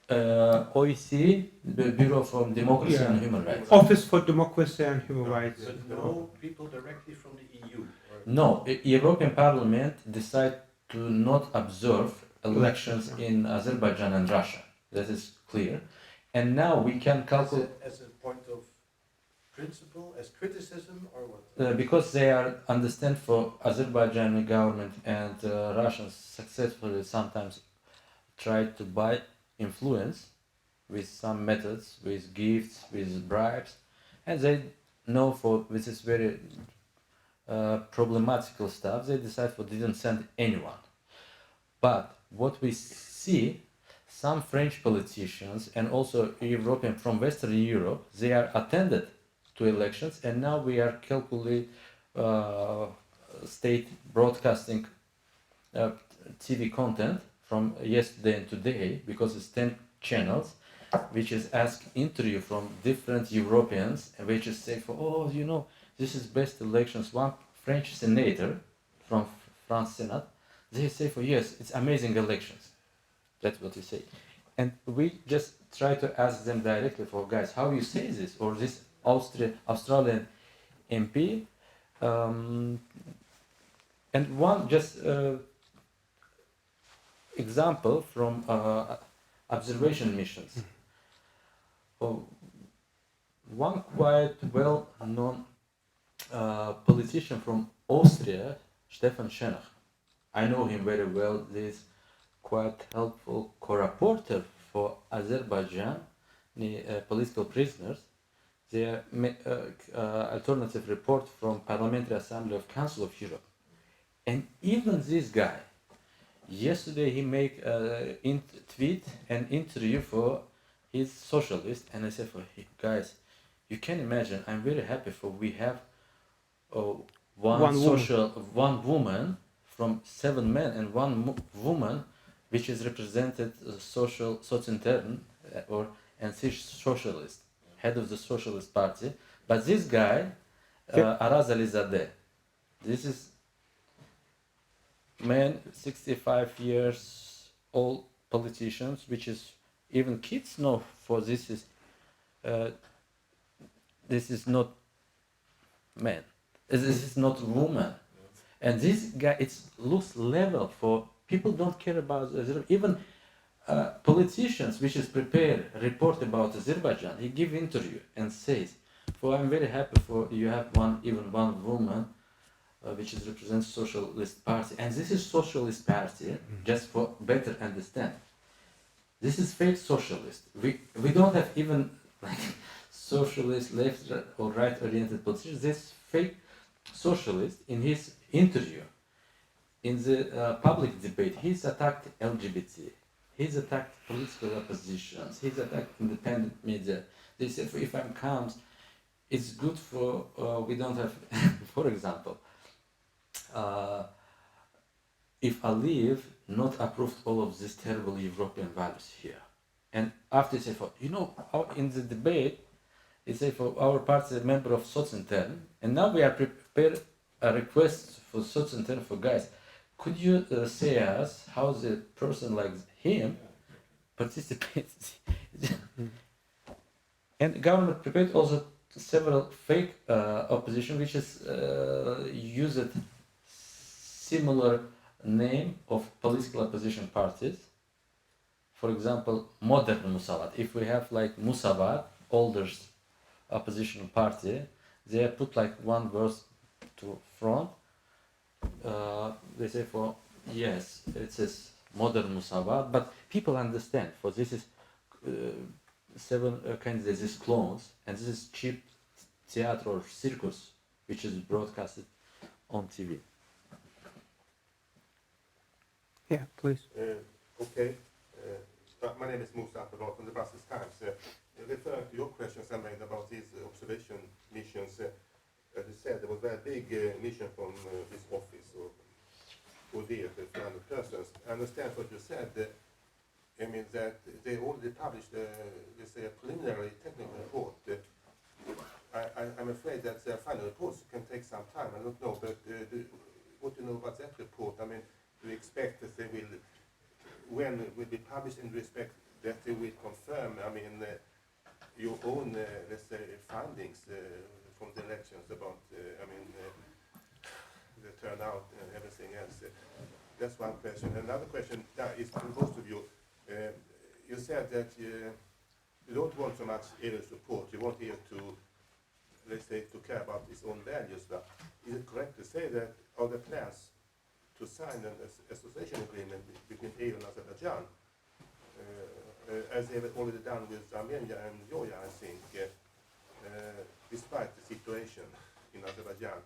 [SPEAKER 1] OEC, the Bureau for Democracy and Human Rights.
[SPEAKER 2] Office for Democracy and Human Rights.
[SPEAKER 3] But no people directly from the EU? Or
[SPEAKER 1] No, European Parliament decided to not observe elections in Azerbaijan and Russia. That is clear. And now we can calculate...
[SPEAKER 3] As a point of principle, as criticism, or what?
[SPEAKER 1] Because they are understand for Azerbaijani government and Russians successfully sometimes try to buy influence with some methods, with gifts, with bribes, and they know for this is very problematical stuff. They decide for didn't send anyone. But what we see, some French politicians and also European from Western Europe, they are attended to elections, and now we are calculate state broadcasting TV content from yesterday and today, because it's 10 channels. which is ask interview from different Europeans, and which is say for, oh, you know, this is best elections. One French senator from France Senate, they say for, yes, it's amazing elections. That's what they say. And we just try to ask them directly for, guys, how you say this? Or this Australian MP. And one just example from observation missions. One quite well-known politician from Austria, Stefan Schenach. I know him very well. This quite helpful co-reporter for Azerbaijan political prisoners. Their alternative report from Parliamentary Assembly of Council of Europe. And even this guy, yesterday he made a tweet an interview for his socialist, and I said for him, guys, you can imagine, I'm very happy for we have one woman from 7 men and one woman which is represented social intern or and socialist, head of the Socialist Party. But this guy, Araz Alizadeh, this is man 65 years old politicians, which is even kids know for this is not man, this is not woman. And this guy, it looks level for people don't care about even politicians which is prepared report about Azerbaijan. He give interview and says, for I'm very happy for you have even one woman which is represents Socialist Party, and this is Socialist Party, just for better understand. This is fake socialist. We don't have even like socialist left or right oriented politicians. This fake socialist in his interview, in the public debate, he's attacked LGBT, he's attacked political oppositions, he's attacked independent media. They say if I'm calm, it's good for we don't have, for example. If I leave, not approved all of these terrible European values here. And after say for, you know, in the debate, they say for our party a member of Sotsintern, and now we are prepared a request for Sotsintern for guys. Could you say us how the person like him participates? And government prepared also several fake opposition, which is used similar name of political opposition parties. For example, modern Musavat. If we have like Musavat, older opposition party, they put like one verse to front. They say for yes, it says modern Musavat, but people understand. For this is 7 candidates is clones, and this is cheap theater or circus, which is broadcasted on TV.
[SPEAKER 2] Yeah, please.
[SPEAKER 4] Okay. My name is Musa Abdullah from the Brussels Times. Referring to your questions I made about these observation missions, as you said, there was a very big mission from this office, or there, 300 persons. I understand what you said. I mean that they already published, let's say, a preliminary technical report. I'm afraid that their final reports can take some time. I don't know, but what do you know about that report? I mean, do you expect that they will, when it will be published, and do you expect that they will confirm, I mean, your own, let's say, findings from the elections about, I mean, the turnout and everything else? That's one question. Another question is to both of you. You said that you don't want so much EU's support. You want EU to, let's say, to care about its own values. But is it correct to say that are the plans to sign an association agreement between EU and Azerbaijan, as they have already done with Armenia and Georgia, I think, despite the situation in Azerbaijan?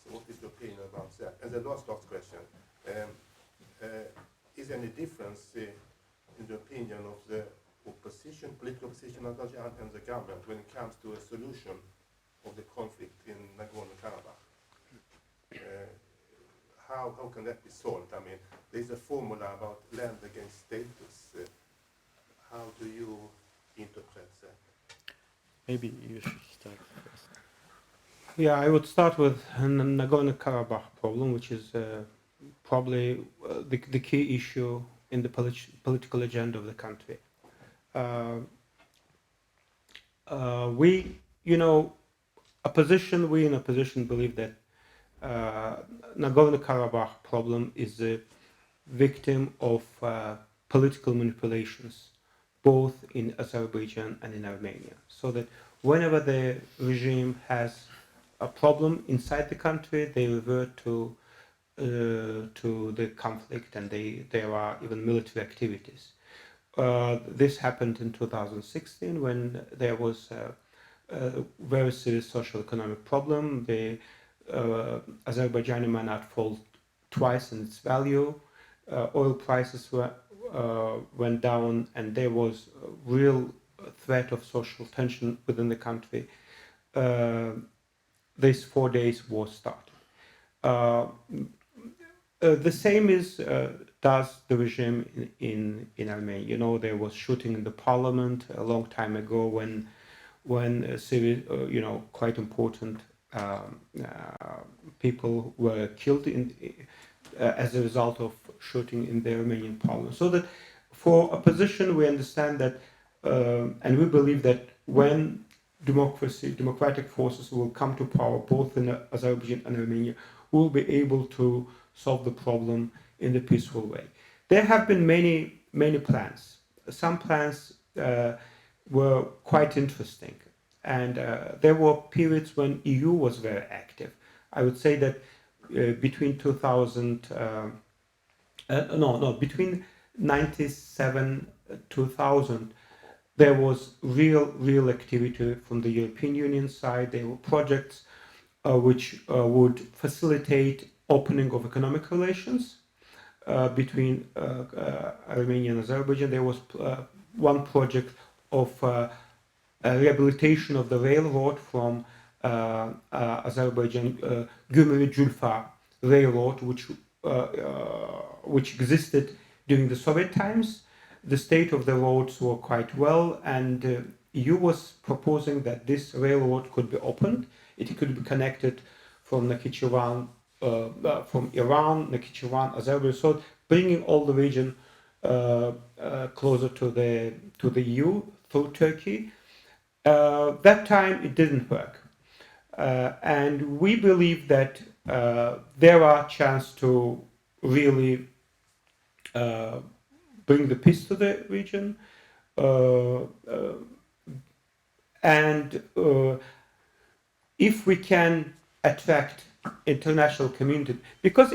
[SPEAKER 4] So what is your opinion about that? And the last question, is there any difference in the opinion of the opposition, political opposition in Azerbaijan and the government when it comes to a solution of the conflict in Nagorno-Karabakh? How can that be solved? I mean, there's a formula about land against status. How do you interprets?
[SPEAKER 1] Maybe you should start first.
[SPEAKER 2] Yeah, I would start with Nagorno-Karabakh problem, which is probably the key issue in the political agenda of the country. We in opposition believe that Nagorno-Karabakh problem is a victim of political manipulations, both in Azerbaijan and in Armenia. So that whenever the regime has a problem inside the country, they revert to the conflict, and there are even military activities. This happened in 2016 when there was a very serious socio-economic problem. The Azerbaijani manat fell twice in its value. Oil prices went down, and there was a real threat of social tension within the country. This 4 days war started. The same does the regime in Armenia. There was shooting in the parliament a long time ago when quite important people were killed as a result of shooting in the Armenian parliament. So that for opposition, we understand that, and we believe that when democratic forces will come to power, both in Azerbaijan and Armenia, will be able to solve the problem in a peaceful way. There have been many plans. Some plans were quite interesting, and there were periods when EU was very active. I would say that between 97 2000, there was real activity from the European Union side. There were projects which would facilitate opening of economic relations between Armenia and Azerbaijan. There was one project of rehabilitation of the railroad from Azerbaijan, Gümrük-Julfa railroad, which existed during the Soviet times. The state of the roads were quite well, and EU was proposing that this railroad could be opened. It could be connected from Nakhchivan, from Iran, Nakhchivan, Azerbaijan, so bringing all the region closer to the EU through Turkey. That time it didn't work, and we believe that there are chances to really bring the peace to the region, and if we can attract international community, because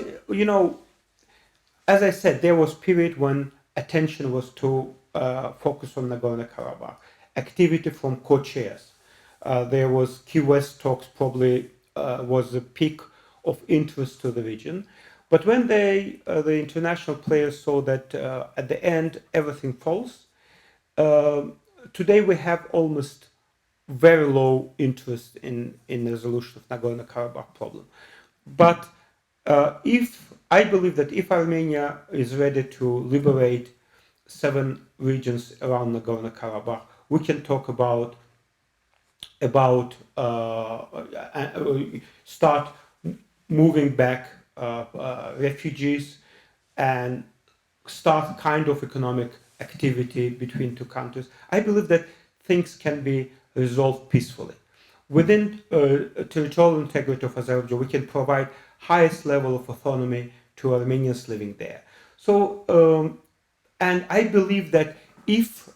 [SPEAKER 2] as I said, there was period when attention was to focus on Nagorno-Karabakh, activity from co-chairs. There was Key West talks, probably was the peak of interest to the region. But when the international players saw that at the end everything falls, today we have almost very low interest in the resolution of Nagorno-Karabakh problem. But I believe that if Armenia is ready to liberate 7 regions around Nagorno-Karabakh, we can talk about start moving back refugees and start kind of economic activity between two countries. I believe that things can be resolved peacefully. Within territorial integrity of Azerbaijan, we can provide highest level of autonomy to Armenians living there. So, and I believe that if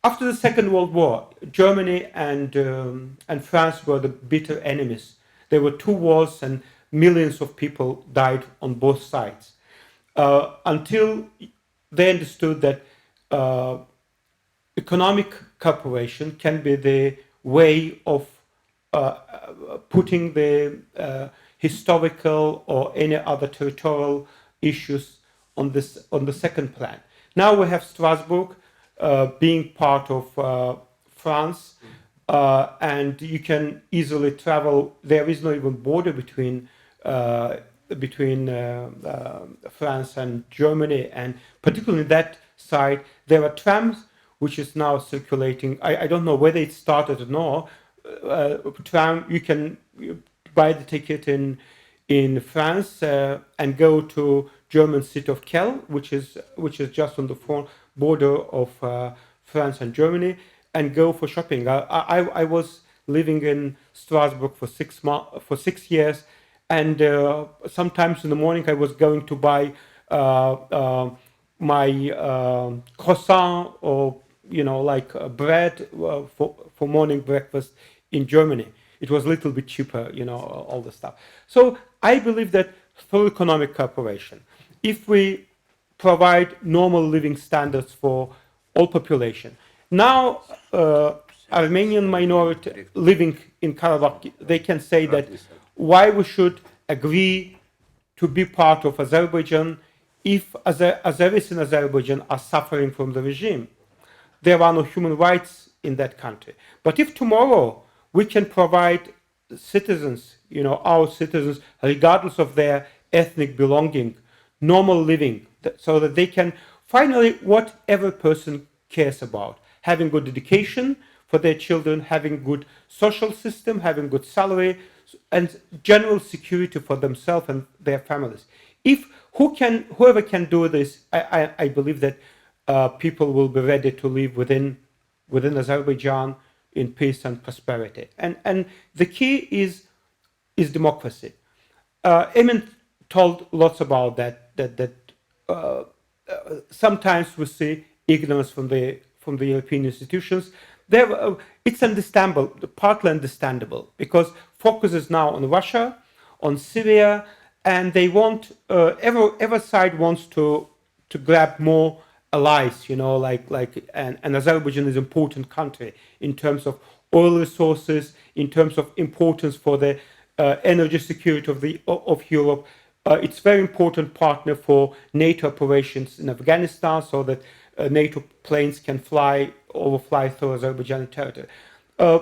[SPEAKER 2] after the Second World War, Germany and France were the bitter enemies. There were 2 wars and millions of people died on both sides. Until they understood that economic cooperation can be the way of putting the historical or any other territorial issues on the second plan. Now we have Strasbourg being part of France, and you can easily travel. There is no even border between France and Germany, and particularly that side there are trams which is now circulating. I don't know whether it started or not. Tram, you can buy the ticket in France and go to German city of Kiel, which is just on the border of France and Germany, and go for shopping. I was living in Strasbourg for 6 years, and sometimes in the morning I was going to buy my croissant or like bread for morning breakfast in Germany. It was a little bit cheaper, all the stuff. So I believe that through economic cooperation, if we provide normal living standards for all population. Now, Armenian minority living in Karabakh, they can say that why we should agree to be part of Azerbaijan if Azeris in Azerbaijan are suffering from the regime. There are no human rights in that country. But if tomorrow we can provide citizens, our citizens, regardless of their ethnic belonging, normal living, so that they can finally, what every person cares about, having good education for their children, having good social system, having good salary, and general security for themselves and their families. Whoever can do this, I believe that people will be ready to live within Azerbaijan in peace and prosperity. And the key is democracy. Emin told lots about that sometimes we see ignorance from the European institutions. It's understandable, partly understandable, because focus is now on Russia, on Syria, and they want every side wants to grab more allies, and Azerbaijan is an important country in terms of oil resources, in terms of importance for the energy security of Europe. It's a very important partner for NATO operations in Afghanistan, so that NATO planes can overfly through Azerbaijani territory.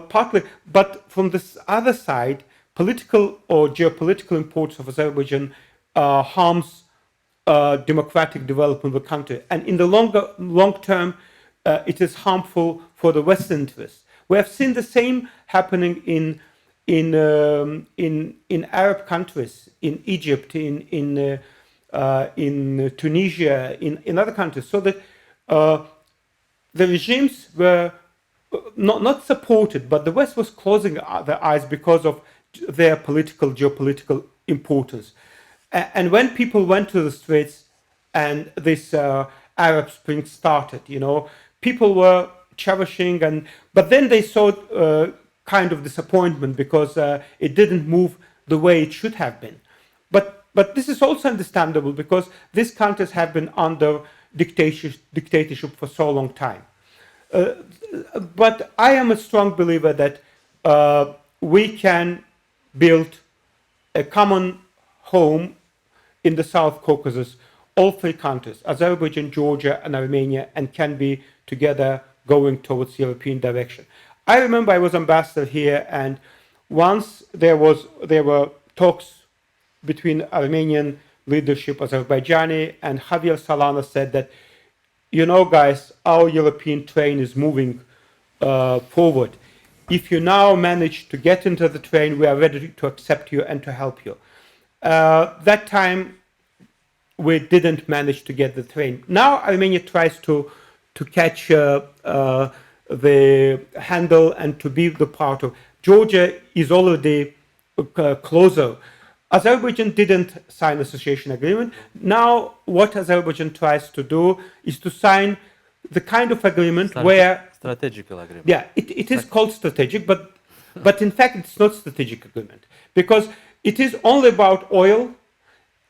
[SPEAKER 2] Partly, but from this other side, political or geopolitical importance of Azerbaijan harms democratic development of the country, and in the long term, it is harmful for the Western interests. We have seen the same happening in Arab countries, in Egypt, in Tunisia, in other countries, so that the regimes were not supported, but the West was closing their eyes because of their geopolitical importance. And when people went to the streets and this Arab Spring started, people were cherishing, but then they saw kind of disappointment because it didn't move the way it should have been. But this is also understandable because these countries have been under dictatorship for so long time. But I am a strong believer that we can build a common home in the South Caucasus, all three countries, Azerbaijan, Georgia, and Armenia, and can be together going towards European direction. I remember I was ambassador here, and once there were talks between Armenian leadership, Azerbaijani, and Javier Solana said that, guys, our European train is moving forward. If you now manage to get into the train, we are ready to accept you and to help you. That time, we didn't manage to get the train. Now Armenia tries to catch the handle and to be the part of. Georgia is already closer. Azerbaijan didn't sign association agreement. Now what Azerbaijan tries to do is to sign the kind of agreement where
[SPEAKER 1] strategical agreement.
[SPEAKER 2] Yeah, it is called strategic, but in fact it's not strategic agreement because it is only about oil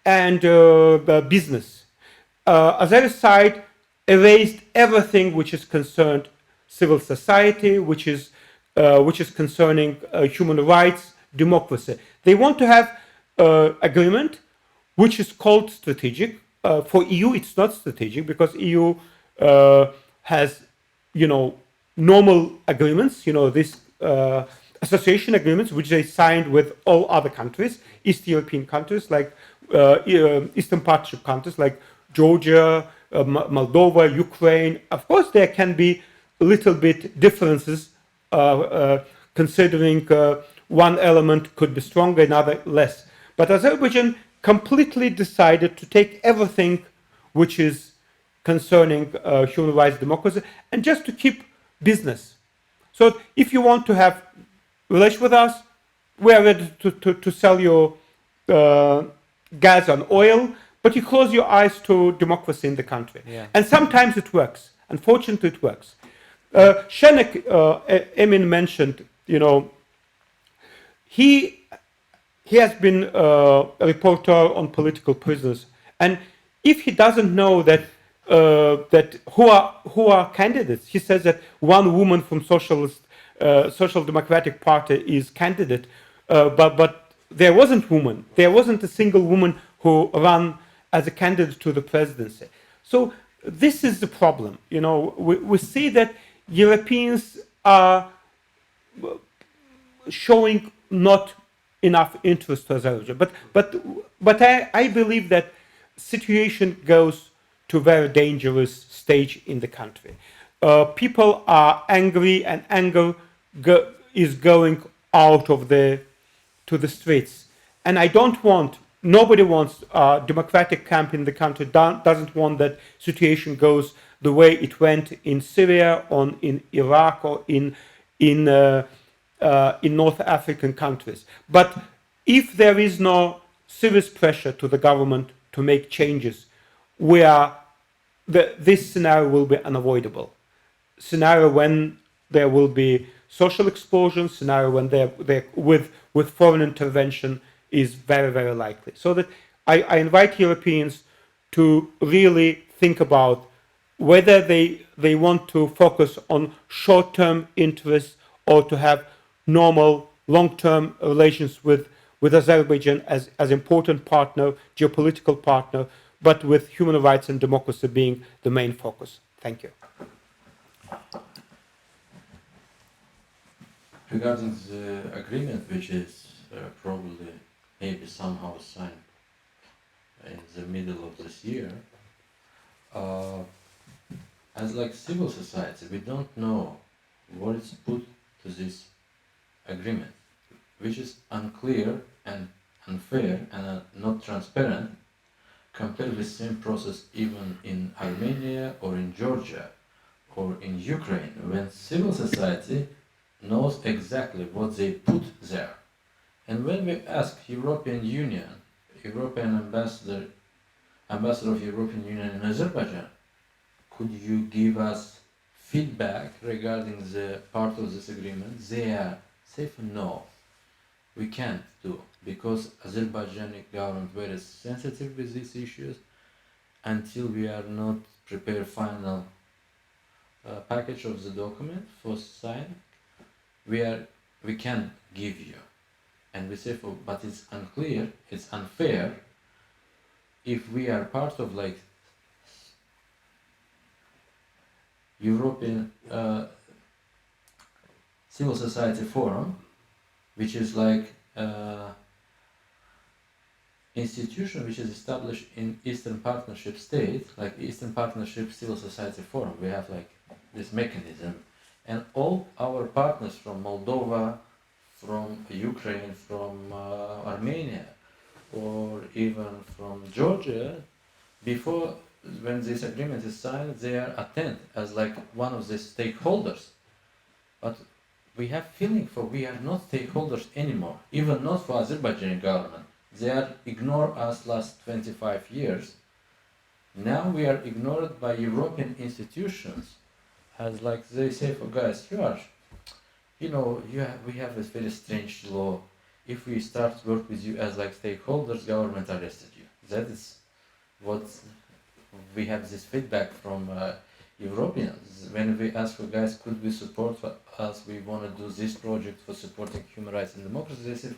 [SPEAKER 2] and business. Azeri side erased everything which is concerned civil society, which is concerning human rights, democracy. They want to have agreement which is called strategic. For EU, it's not strategic because EU has, normal agreements, this association agreements which they signed with all other countries, East European countries like Eastern Partnership countries like Georgia, Moldova, Ukraine. Of course, there can be little bit differences, considering one element could be stronger, another less. But Azerbaijan completely decided to take everything which is concerning human rights, democracy, and just to keep business. So if you want to have relation with us, we are ready to sell you gas and oil, but you close your eyes to democracy in the country.
[SPEAKER 5] Yeah.
[SPEAKER 2] And sometimes it works. Unfortunately, it works. Shenek, Emin mentioned, you know, he has been a reporter on political prisoners, and if he doesn't know that who are candidates, he says that one woman from Social Democratic Party is candidate, but there wasn't woman. There wasn't a single woman who ran as a candidate to the presidency. So this is the problem. You know, we see that Europeans are showing not enough interest to Azerbaijan. But I believe that situation goes to a very dangerous stage in the country. People are angry, and anger is going out to the streets. And I don't want, nobody wants a democratic camp in the country, doesn't want that situation goes the way it went in Syria, or in Iraq, or in North African countries. But if there is no serious pressure to the government to make changes, this scenario will be unavoidable. Scenario when there will be social explosion, scenario when with foreign intervention is very, very likely. So that I invite Europeans to really think about whether they want to focus on short-term interests or to have normal, long-term relations with Azerbaijan as important partner, geopolitical partner, but with human rights and democracy being the main focus. Thank you.
[SPEAKER 1] Regarding the agreement, which is probably maybe somehow signed in the middle of this year, as like civil society, we don't know what is put to this agreement, which is unclear and unfair and not transparent compared with the same process even in Armenia or in Georgia or in Ukraine, when civil society knows exactly what they put there. And when we ask European Union, European ambassador of European Union in Azerbaijan, could you give us feedback regarding the part of this agreement? They are safe. No, we can't do, because Azerbaijani government very sensitive with these issues. Until we are not prepare final package of the document for sign, we can give you. And we say, but it's unclear, it's unfair. If we are part of like European civil society forum, which is like institution which is established in Eastern Partnership state, like Eastern Partnership Civil Society Forum, we have like this mechanism, and all our partners from Moldova, from Ukraine, from Armenia, or even from Georgia, before when this agreement is signed, they are attend as like one of the stakeholders. But we have feeling for we are not stakeholders anymore, even not for Azerbaijani government. They are ignore us last 25 years. Now we are ignored by European institutions, as like they say, for guys, we have this very strange law. If we start work with you as like stakeholders, government arrested you. That is what we have this feedback from Europeans. When we ask for guys, could we support us? We want to do this project for supporting human rights and democracy. They say,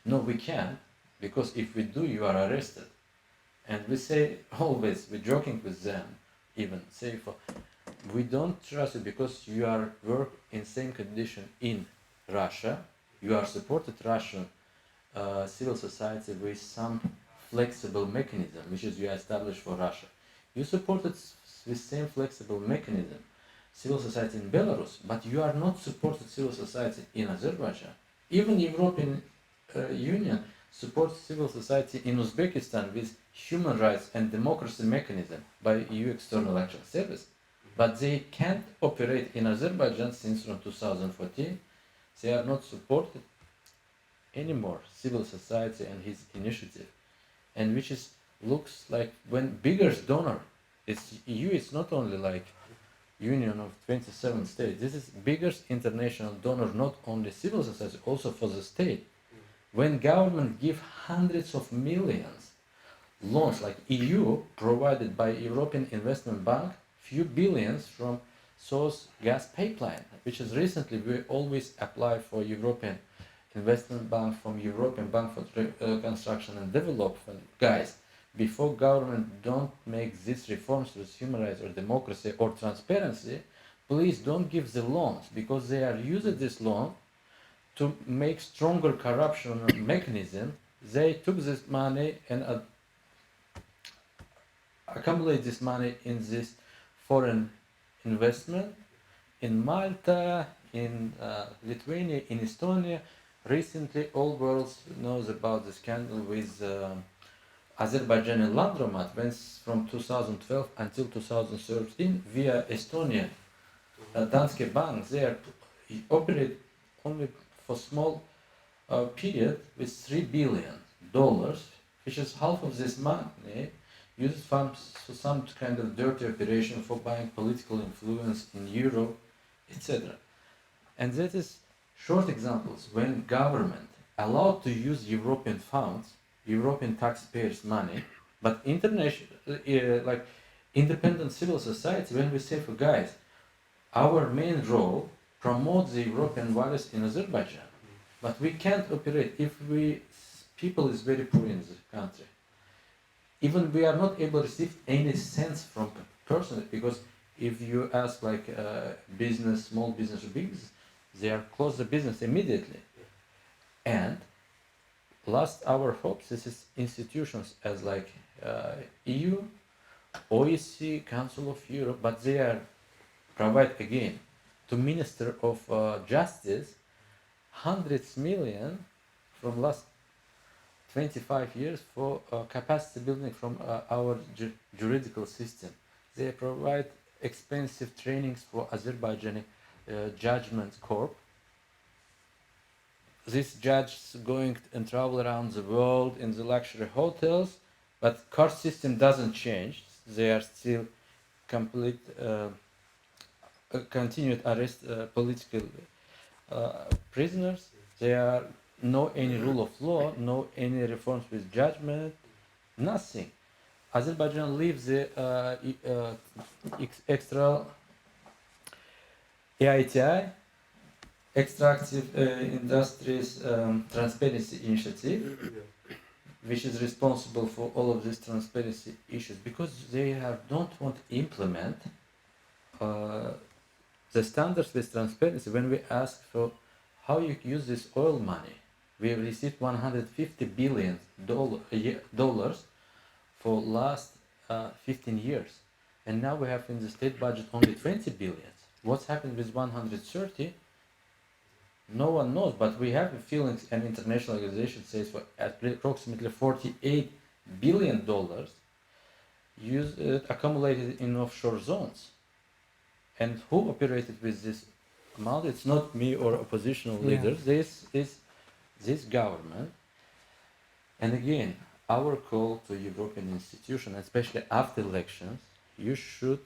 [SPEAKER 1] no, we can't, because if we do, you are arrested. And we say always, we're joking with them, even say we don't trust you because you are work in same condition in Russia. You are supported Russian civil society with some flexible mechanism, which is you established for Russia. You supported with same flexible mechanism. civil society in Belarus, but you are not supported civil society in Azerbaijan. Even European Union supports civil society in Uzbekistan with human rights and democracy mechanism by EU External Action Service, but they can't operate in Azerbaijan since from 2014. They are not supported anymore, civil society and his initiative, and which is looks like when biggest donor, it's EU, it's not only like union of 27 states, this is biggest international donor, not only civil society, also for the state. When government give hundreds of millions loans, like EU provided by European Investment Bank, few billions from source gas pipeline, which is recently we always apply for European Investment Bank, from European Bank for Reconstruction and Development. Guys, before government don't make these reforms with human rights or democracy or transparency, please don't give the loans, because they are using this loan to make stronger corruption mechanism. They took this money and accumulate this money in this foreign investment in Malta, in Lithuania, in Estonia. Recently, all world knows about the scandal with Azerbaijani laundromat, when from 2012 until 2013 via Estonia, Danske Bank, they operate only for small period with $3 billion, which is half of this money used for some kind of dirty operation for buying political influence in Europe, etc. And that is short examples when government allowed to use European funds, European taxpayers' money, but international, like independent civil society, when we say for guys, our main role promote the European values in Azerbaijan, but we can't operate if people is very poor in the country. Even we are not able to receive any cents from person, because if you ask like business, small business or big business, they are close the business immediately. And last our hopes, this is institutions as like EU, OECD, Council of Europe, but they are provide again to Minister of Justice hundreds million from last 25 years for capacity building from our juridical system. They provide expensive trainings for Azerbaijani judgment corp. These judges going and travel around the world in the luxury hotels, but court system doesn't change. They are still complete continued arrest political prisoners. There are no any rule of law, no any reforms with judgment, nothing. Azerbaijan leaves the extra EITI, Extractive Industries Transparency Initiative, which is responsible for all of these transparency issues, because they don't want to implement the standards with transparency. When we ask for how you use this oil money, we have received $150 billion for last 15 years, and now we have in the state budget only 20 billion. What's happened with 130? No one knows, but we have feelings, and international organization says for approximately $48 billion accumulated in offshore zones. And who operated with this amount? It's not me or oppositional leaders. This government. And again, our call to European institutions, especially after elections, you should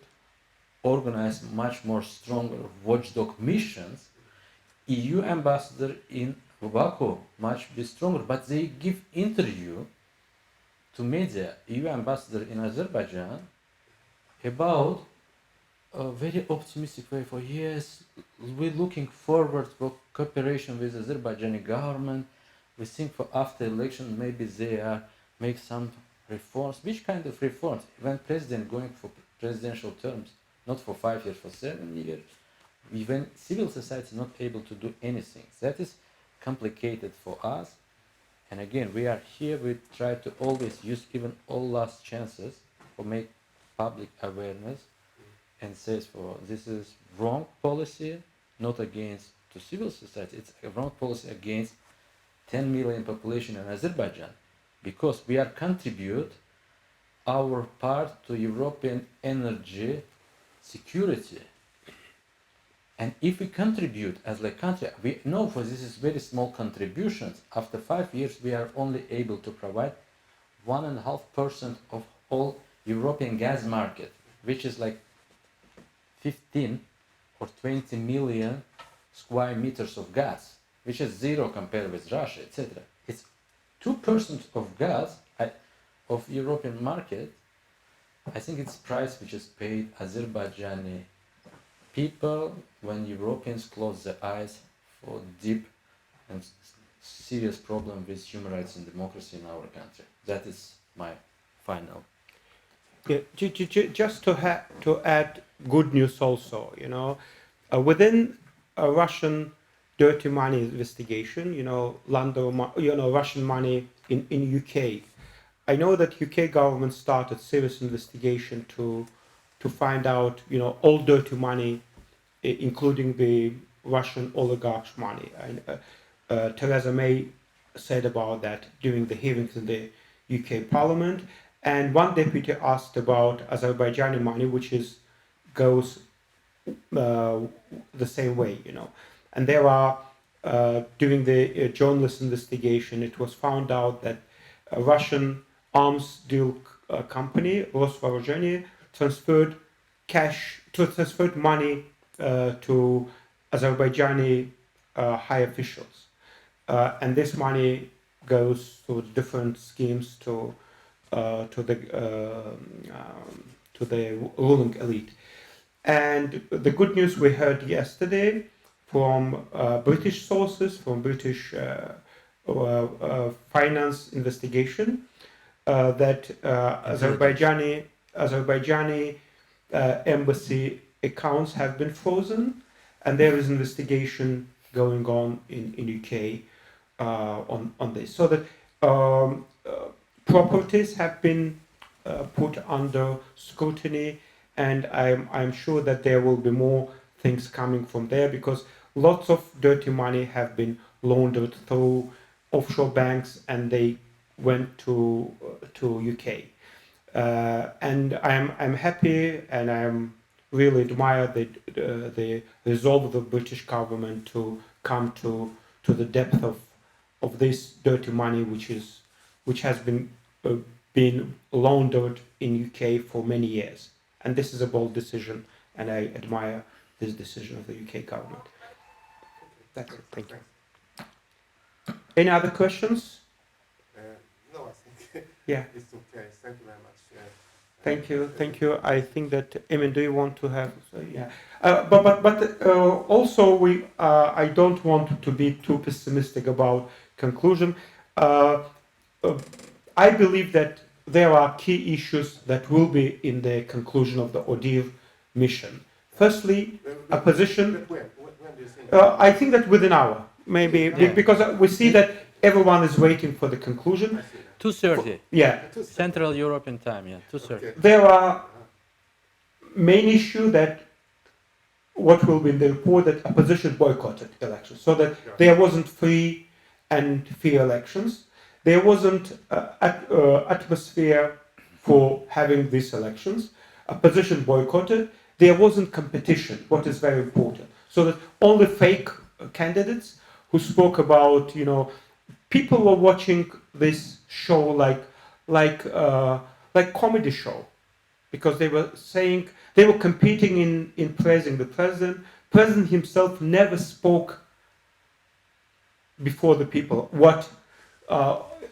[SPEAKER 1] organize much more stronger watchdog missions. EU ambassador in Baku much be stronger, but they give interview to media. EU ambassador in Azerbaijan about a very optimistic way for yes, we're looking forward for cooperation with Azerbaijani government. We think for after election maybe they make some reforms. Which kind of reforms? When president going for presidential terms, not for 5 years, for 7 years. When civil society is not able to do anything, that is complicated for us. And again, we are here, we try to always use even all last chances for make public awareness, and says for this is wrong policy, not against the civil society. It's a wrong policy against 10 million population in Azerbaijan, because we are contribute our part to European energy security. And if we contribute as a country, we know for this is very small contributions. After 5 years, we are only able to provide 1.5% of all European gas market, which is like 15 or 20 million square meters of gas, which is zero compared with Russia, etc. It's 2% of gas of European market. I think it's price which is paid Azerbaijani people when Europeans close their eyes for deep and serious problem with human rights and democracy in our country. That is my final.
[SPEAKER 2] Yeah, just to add good news also, you know, within a Russian dirty money investigation, you know, Russian money in UK. I know that UK government started serious investigation to find out, you know, all dirty money, including the Russian oligarchs' money. And Theresa May said about that during the hearings in the UK Parliament. And one deputy asked about Azerbaijani money, which goes the same way, you know. And there are during the journalist investigation, it was found out that a Russian arms deal company, Rosvooruzhenie, transferred money to Azerbaijani high officials, and this money goes to different schemes to the ruling elite. And the good news we heard yesterday from British sources, from British finance investigation, that Azerbaijani embassy accounts have been frozen, and there is investigation going on in UK on this. So that properties have been put under scrutiny, and I'm sure that there will be more things coming from there, because lots of dirty money have been laundered through offshore banks, and they went to UK. And I'm happy, and I'm really admire the resolve of the British government to come to the depth of this dirty money, which has been laundered in UK for many years. And this is a bold decision, and I admire this decision of the UK government. That's it. Thank you. Any other questions?
[SPEAKER 4] No, I think
[SPEAKER 2] Yeah.
[SPEAKER 4] it's okay. Thank you very much.
[SPEAKER 2] Thank you. I think that Emin, do you want to have? Yeah. But also I don't want to be too pessimistic about conclusion. I believe that there are key issues that will be in the conclusion of the ODIHR mission. Firstly, a position.
[SPEAKER 4] When do you think?
[SPEAKER 2] I think that within an hour, maybe, because we see that everyone is waiting for the conclusion.
[SPEAKER 1] 2:30.
[SPEAKER 2] Yeah.
[SPEAKER 1] Central European time, yeah, 2:30.
[SPEAKER 4] Okay.
[SPEAKER 2] There are main issue that what will be in the report, that opposition boycotted elections, so that there wasn't free and fair elections. There wasn't atmosphere for having these elections. Opposition boycotted. There wasn't competition, what is very important. So that only fake candidates who spoke about, you know, people were watching this show like comedy show, because they were saying, they were competing in praising the president. President himself never spoke before the people.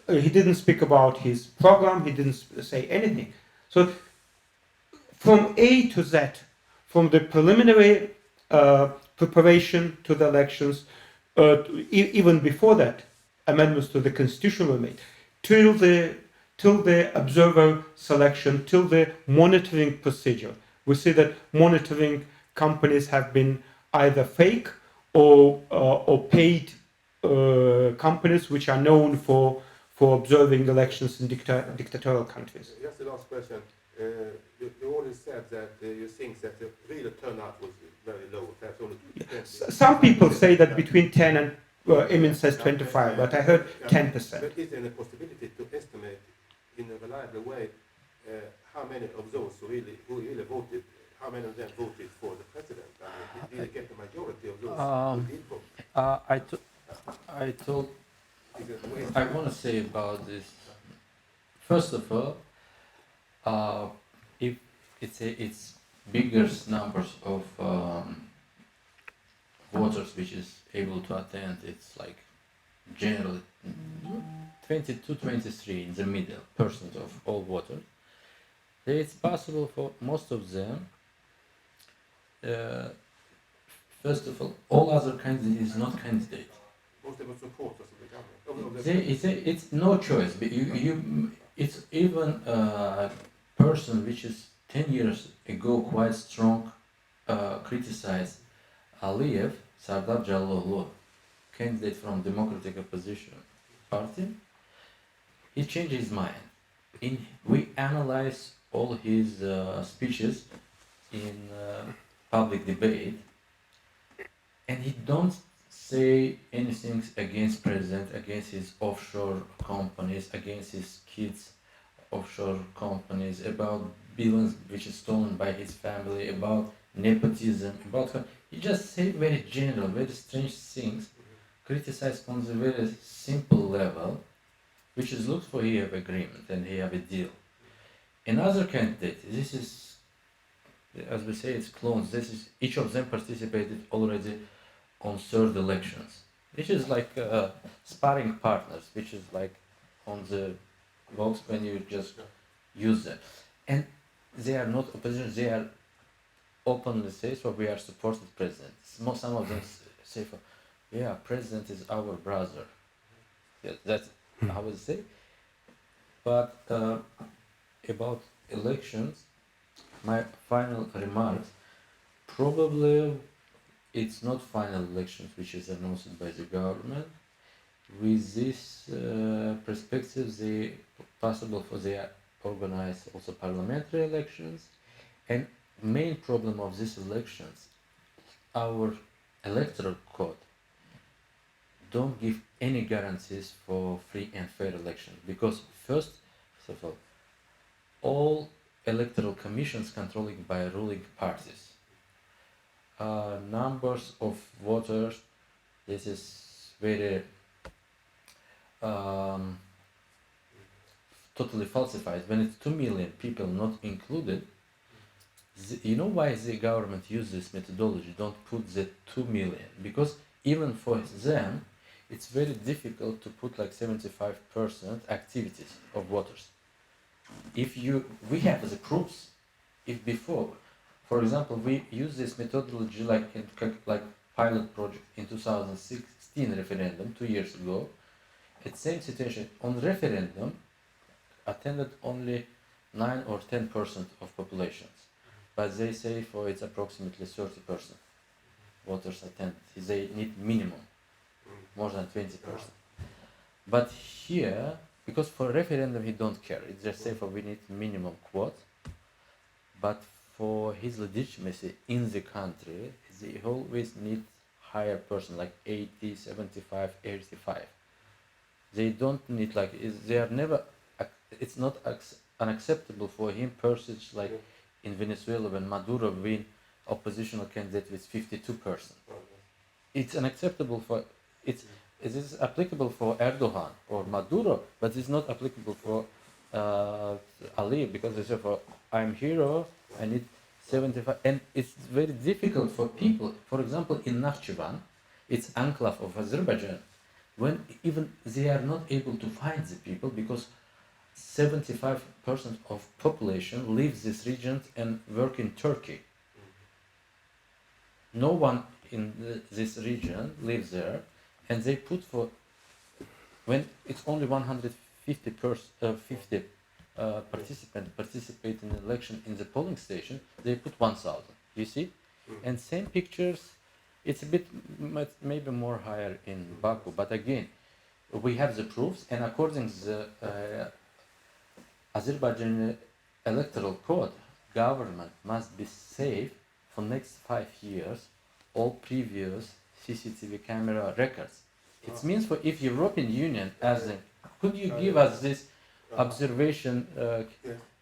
[SPEAKER 2] He didn't speak about his program. He didn't say anything. So from A to Z, from the preliminary preparation to the elections, even before that, amendments to the constitution were made, till the observer selection, till the monitoring procedure. We see that monitoring companies have been either fake or paid companies which are known for observing elections in dictatorial countries.
[SPEAKER 4] Just the last question. you already said that you think that the real turnout was very low. Perhaps only 20.
[SPEAKER 2] Some people say that between 10 and, Emin says 25, but I heard 10%.
[SPEAKER 4] But is there a possibility to estimate in a reliable way how many of those who really voted, how many of them voted for the president? I mean, did they get the majority of those who did vote?
[SPEAKER 1] I want to say about this. First of all, if it's bigger numbers of voters which is able to attend, it's like generally 22, 23 in the middle percent of all voters. It's possible for most of them. First of all other candidates is not candidate.
[SPEAKER 4] Most of the supporters of the government.
[SPEAKER 1] It's no choice. But it's even a person which is 10 years ago quite strong criticized Aliyev, Sardar Jalloğlu, candidate from Democratic Opposition Party. He changed his mind. We analyze all his speeches in public debate, and he don't say anything against president, against his offshore companies, against his kids' offshore companies, about billions which is stolen by his family, about nepotism, he just say very general, very strange things, criticize on the very simple level, which is looked for he have agreement and he have a deal. Another candidate, this is, as we say, it's clones. This is each of them participated already on third elections, which is like sparring partners, which is like on the box when you just use them, and they are not opposition. They are openly say so. We are supported president. Some of them say, yeah, president is our brother. Yeah, that's how I would say. But about elections, my final remarks, probably it's not final elections which is announced by the government. With this perspective, they possible for they organize also parliamentary elections. And main problem of these elections, our electoral code don't give any guarantees for free and fair elections, because first of all electoral commissions controlled by ruling parties. Numbers of voters, this is very totally falsified. When it's 2 million people not included, you know why the government uses this methodology, don't put the 2 million? Because even for them, it's very difficult to put like 75% activities of voters. If we have the proofs, if before, for example, we use this methodology like pilot project in 2016 referendum 2 years ago. At same situation on referendum, attended only 9 or 10% of populations, but they say for it's approximately 30% voters attend. They need minimum more than 20%. But here, because for referendum he don't care, it's just say for we need minimum quote, but for his legitimacy in the country, they always need higher person, like 80, 75, 85. They don't need like, they are never, it's not unacceptable for him persons like in Venezuela when Maduro win oppositional candidate with 52%. It's unacceptable for, it is applicable for Erdogan or Maduro, but it's not applicable for Ali, because they say for I'm hero, I need 75, and it's very difficult for people. For example, in Nakhchivan, it's enclave of Azerbaijan, when even they are not able to find the people because 75% of population leaves this region and work in Turkey. No one in this region lives there, and they put for, when it's only 150 participants participate in the election in the polling station, they put 1,000. You see, and same pictures. It's a bit maybe more higher in Baku, but again, we have the proofs, and according to the Azerbaijani electoral code, government must be safe for next 5 years all previous CCTV camera records. It means for if European Union as a, could you give us this observation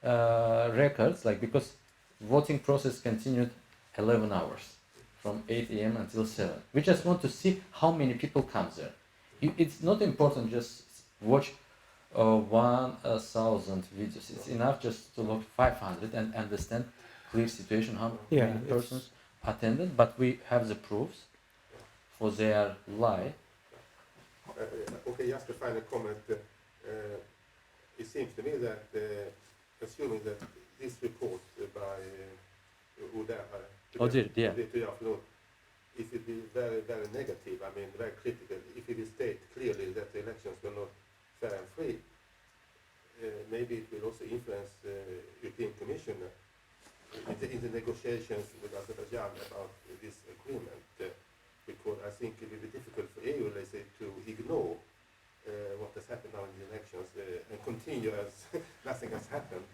[SPEAKER 1] records, like, because voting process continued 11 hours from 8 a.m. until 7. We just want to see how many people come there. It's not important just watch 1,000 videos. It's enough just to look 500 and understand clear situation how many persons attended. But we have the proofs for their lie.
[SPEAKER 4] Okay, just a final comment. It seems to me that, assuming that this report by
[SPEAKER 1] Odir, yeah.
[SPEAKER 4] If it be very, very negative, I mean, very critical, if it is state clearly that the elections were not fair and free, maybe it will also influence the European Commission in the negotiations with Azerbaijan about this agreement, because I think it will be difficult for EU, let's say, to ignore what has happened now in the elections and continue as nothing has happened.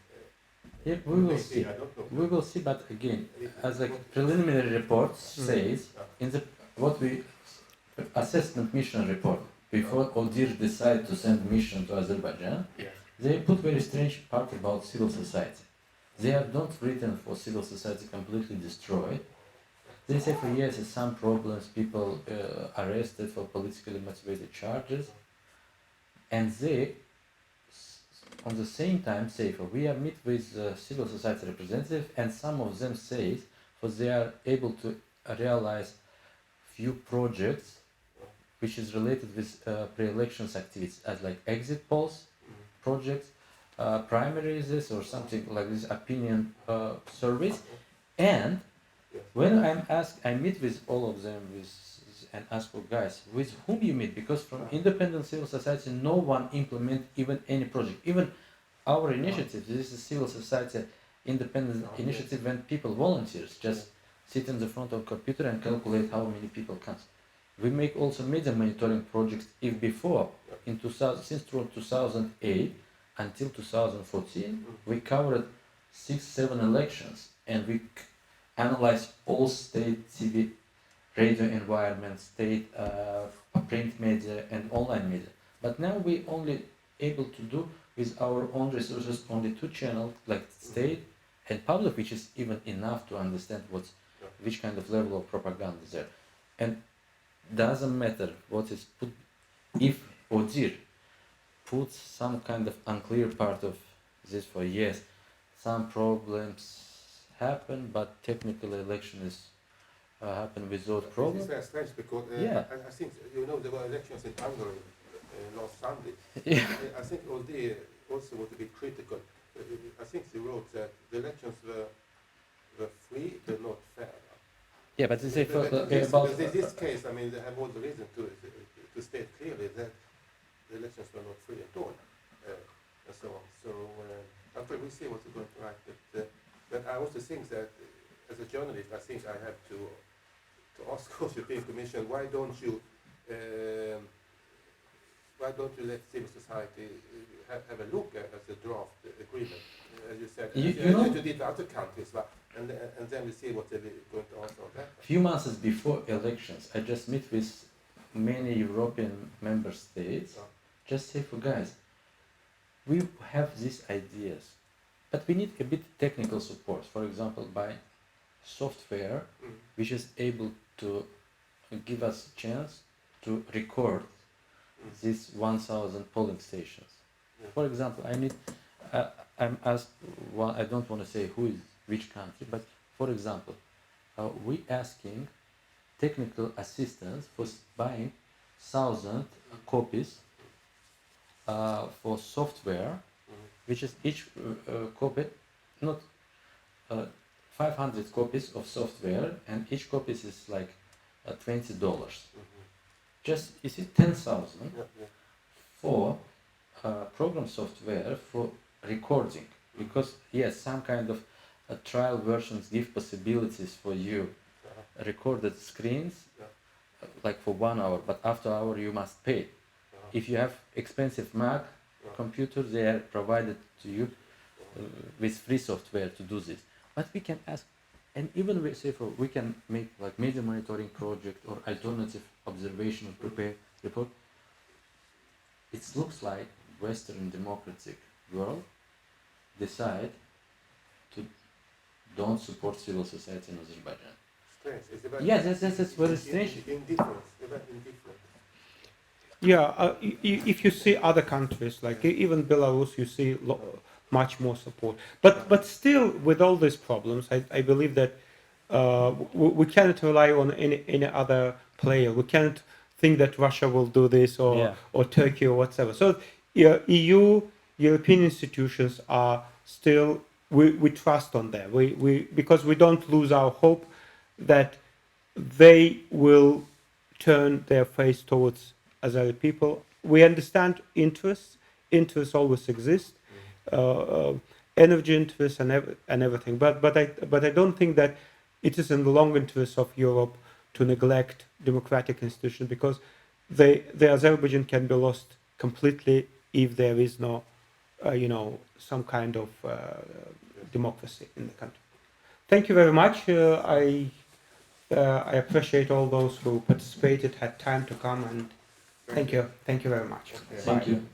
[SPEAKER 1] Yeah, we will see. We will see, but again, as a preliminary report says, in the what we assessment mission report before Odir decided to send mission to Azerbaijan, they put very strange part about civil society. They have not written for civil society completely destroyed. They say for yes, some problems, people arrested for politically motivated charges, and they on the same time say for we are meet with civil society representatives, and some of them say for they are able to realize few projects which is related with pre-elections activities as like exit polls projects, primaries or something like this, opinion surveys. And when I'm asked, I meet with all of them and ask for guys, with whom you meet? Because from independent civil society, no one implement even any project. Even our initiative, this is civil society independent initiative when people, volunteers, just sit in the front of computer and calculate how many people comes. We make also media monitoring projects. If before, in 2000, since 2008 until 2014, we covered 6-7 elections, and we analyzed all state TV, radio environment, state print media and online media. But now we only able to do with our own resources only 2 channels, like state and public, which is even enough to understand which kind of level of propaganda is there. And doesn't matter what is put, if Odir puts some kind of unclear part of this for yes, some problems happen, but technical election is happen without problem.
[SPEAKER 4] It's very strange because I think there were elections in Hungary last Sunday. I think Odir also want to be critical. I think he wrote that the elections were free but not fair.
[SPEAKER 1] Yeah, but they say about
[SPEAKER 4] this case, I mean, they have all the reason to state clearly that the elections were not free at all, and so on. So after we see what we're going to write, but I also think that as a journalist, I think I have to ask the European Commission, why don't you let civil society have a look at the draft agreement, as you said, you did other countries, and then we see what they're going to answer on that.
[SPEAKER 1] Few months before elections, I just met with many European member states. Just say for guys, we have these ideas, but we need a bit technical support. For example, by software, which is able to give us a chance to record these 1,000 polling stations. For example, I'm asked, well, I don't want to say who is which country, but for example, we asking technical assistance for buying 1,000 copies for software, which is each copy, not 500 copies of software, and each copy is like $20. Just, you see, 10,000 for program software for recording, because yes, some kind of trial versions give possibilities for you recorded screens like for 1 hour, but after hour you must pay. If you have expensive Mac computer, they are provided to you with free software to do this. But we can ask, and even we say we can make like media monitoring project or alternative observation or prepare report. It looks like Western democratic world decide to don't support civil society in Azerbaijan.
[SPEAKER 4] Strange. It's about
[SPEAKER 1] Yes, it's very strange.
[SPEAKER 4] Indifference. About indifference.
[SPEAKER 2] Yeah, if you see other countries, like even Belarus, you see much more support. But still, with all these problems, I believe that we cannot rely on any other player. We can't think that Russia will do this or Turkey or whatever. So EU, European institutions are still, we trust on them. Because we don't lose our hope that they will turn their face towards Azeri people. We understand interests always exist, energy interests and everything. But I don't think that it is in the long interest of Europe to neglect democratic institutions, because the Azerbaijan can be lost completely if there is no, some kind of democracy in the country. Thank you very much. I appreciate all those who participated, had time to come, and thank you very much.
[SPEAKER 1] Thank you.